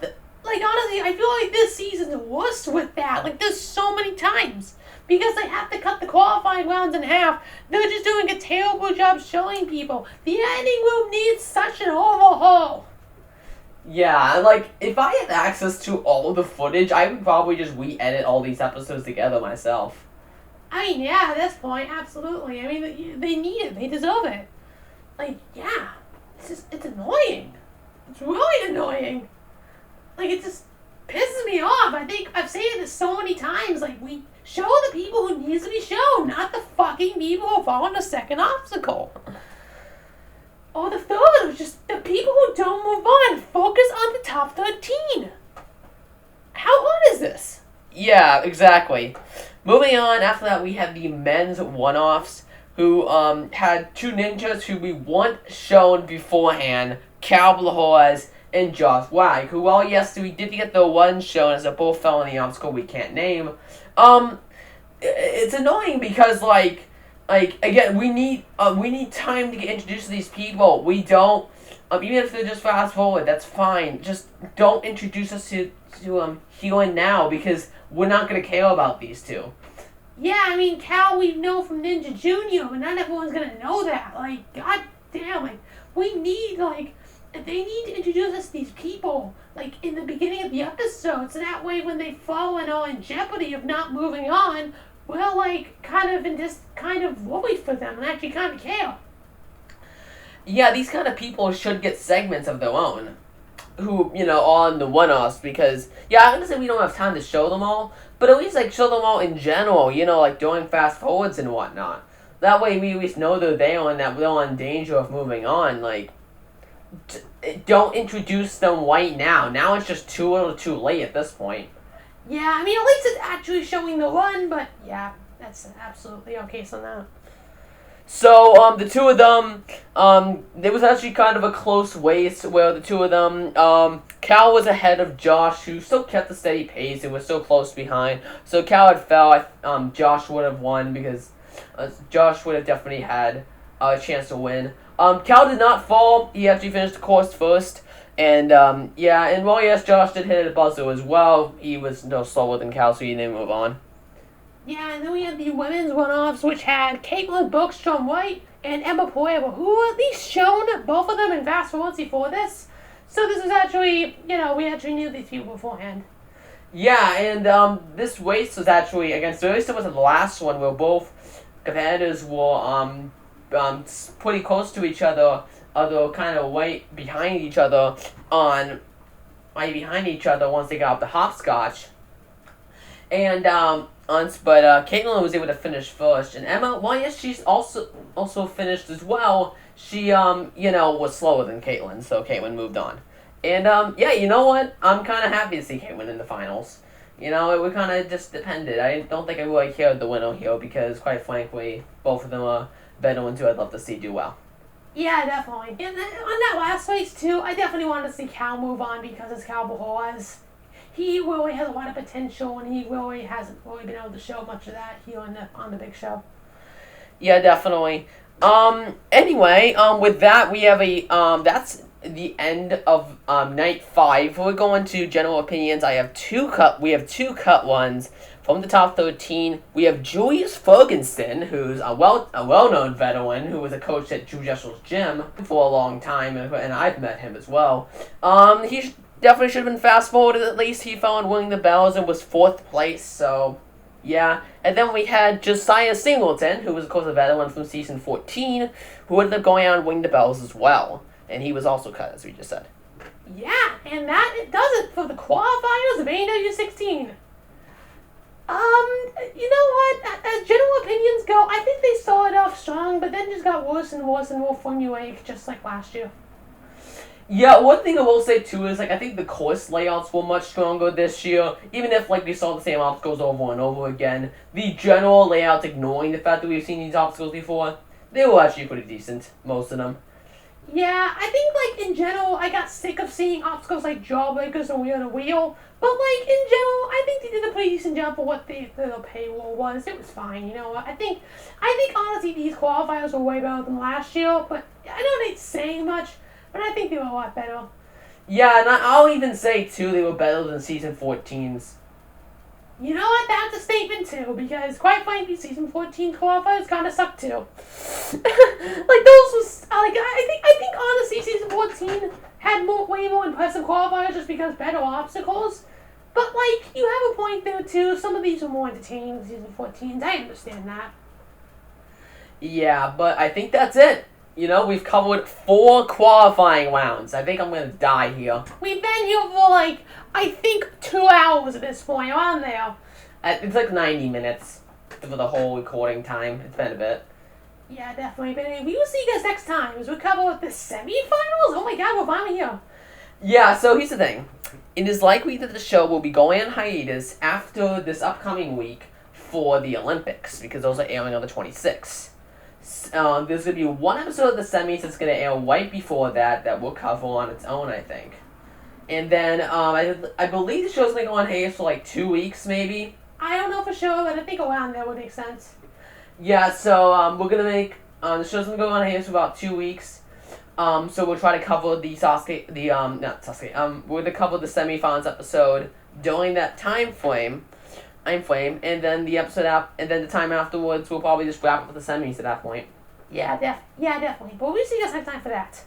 honestly, I feel like this season's worse with that. Like, there's so many times. Because they have to cut the qualifying rounds in half. They're just doing a terrible job showing people. The editing room needs such an overhaul.
Yeah, like, if I had access to all of the footage, I would probably just re-edit all these episodes together myself.
I mean, yeah, at this point, absolutely. I mean, they need it. They deserve it. Like, yeah. It's annoying. It's really annoying. Like, it just pisses me off. I think I've said this so many times. Like, we show the people who needs to be shown, not the fucking people who fall on the second obstacle. Or the third, or just the people who don't move on. Focus on the top 13. How hard is this?
Yeah, exactly. Moving on, after that we had the men's one-offs, who had 2 ninjas who we weren't shown beforehand, Cal Blahores and Josh Wag, who, well, yes, we did get the one shown as a both fell in the obstacle we can't name. It's annoying because, like again, we need time to get introduced to these people. We don't, even if they're just fast forward, that's fine. Just don't introduce us to Healing now, because we're not gonna care about these 2.
Yeah, I mean, Cal we know from Ninja Junior, but not everyone's gonna know that. Like, god damn, like, we need, like, they need to introduce us to these people, like, in the beginning of the episode, so that way when they fall and are in jeopardy of not moving on, we're, like, kind of worried for them and actually kind of care.
Yeah, these kind of people should get segments of their own, who, on the one-offs, because, yeah, I understand we don't have time to show them all, but at least, like, show them all in general, like, doing fast forwards and whatnot. That way we at least know they're there and that we're in danger of moving on. Like, don't introduce them right now. Now it's just too little too late at this point.
Yeah, I mean, at least it's actually showing the run, but yeah, that's absolutely okay on that.
So, the two of them, there was actually kind of a close race where the two of them, Cal was ahead of Josh, who still kept the steady pace and was so close behind. So Cal had fell, Josh would have won because Josh would have definitely had a chance to win. Cal did not fall. He actually finished the course first. And, yeah, and while yes, Josh did hit a buzzer as well, he was no slower than Cal, so he didn't move on.
Yeah, and then we had the women's runoffs, which had Caitlin Bergstrom White and Emma Puebla, who were at least shown, both of them in fast forwards before this. So this was actually, we actually knew these people beforehand.
Yeah, and this race was actually, against very similar to the last one, where both competitors were pretty close to each other, although kind of right behind each other once they got up the hopscotch. And but Caitlin was able to finish first, and Emma, well, yes, she's also finished as well. She was slower than Caitlin, so Caitlin moved on. And yeah, you know what? I'm kind of happy to see Caitlin in the finals. It would kind of just depended. I don't think I really cared the winner here because, quite frankly, both of them are better ones who I'd love to see do well.
Yeah, definitely. And then on that last race too, I definitely wanted to see Cal move on because as Cal was. He really has a lot of potential, and he really hasn't really been able to show much of that here on the big show.
Yeah, definitely. Anyway, with that, we have that's the end of night 5. We're going to general opinions. We have two cut ones from the top 13. We have Julius Ferguson, who's a well-known veteran who was a coach at Drew Jessel's gym for a long time, and I've met him as well. He definitely should have been fast-forwarded at least. He fell on winning the bells and was 4th place, so yeah. And then we had Josiah Singleton, who was, of course, a veteran from season 14, who ended up going out and winning the bells as well. And he was also cut, as we just said.
Yeah, and that does it for the qualifiers of ANW 16. You know what? As general opinions go, I think they started off strong, but then just got worse and worse and more formulaic, just like last year.
Yeah, one thing I will say too is, I think the course layouts were much stronger this year. Even if, we saw the same obstacles over and over again, the general layouts, ignoring the fact that we've seen these obstacles before, they were actually pretty decent, most of them.
Yeah, I think, in general, I got sick of seeing obstacles like jawbreakers and wheel to wheel. But, in general, I think they did a pretty decent job for what the paywall was. It was fine, you know what? I think, honestly, these qualifiers were way better than last year. But I know they ain't saying much, but I think they were a lot better.
Yeah, and I'll even say, too, they were better than Season 14's.
You know what? That's a statement, too, because, quite frankly, Season 14 qualifiers kind of sucked, too. Those was, I think, honestly, Season 14 had way more impressive qualifiers just because better obstacles. But, you have a point there, too. Some of these were more entertaining than Season 14's. I understand that.
Yeah, but I think that's it. We've covered 4 qualifying rounds. I think I'm going to die here.
We've been here for, I think 2 hours at this point. Around there.
It's 90 minutes for the whole recording time. It's been a bit.
Yeah, definitely. But anyway, we will see you guys next time as we cover the semifinals. Oh my god, we're finally here.
Yeah, so here's the thing. It is likely that the show will be going on hiatus after this upcoming week for the Olympics, because those are airing on the 26th. There's going to be one episode of the semis that's going to air right before that we'll cover on its own, I think. And then, I believe the show's going to go on hiatus for 2 weeks, maybe.
I don't know for sure, but I think around there would make sense.
Yeah, so, we're going to make, the show's going to go on hiatus for about 2 weeks. So we'll try to cover the we're going to cover the semifinals episode during that time frame, and then the episode and then the time afterwards, we'll probably just wrap up with the semis at that point.
Yeah, definitely. But we'll see you guys next time for that.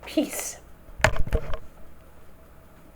Peace.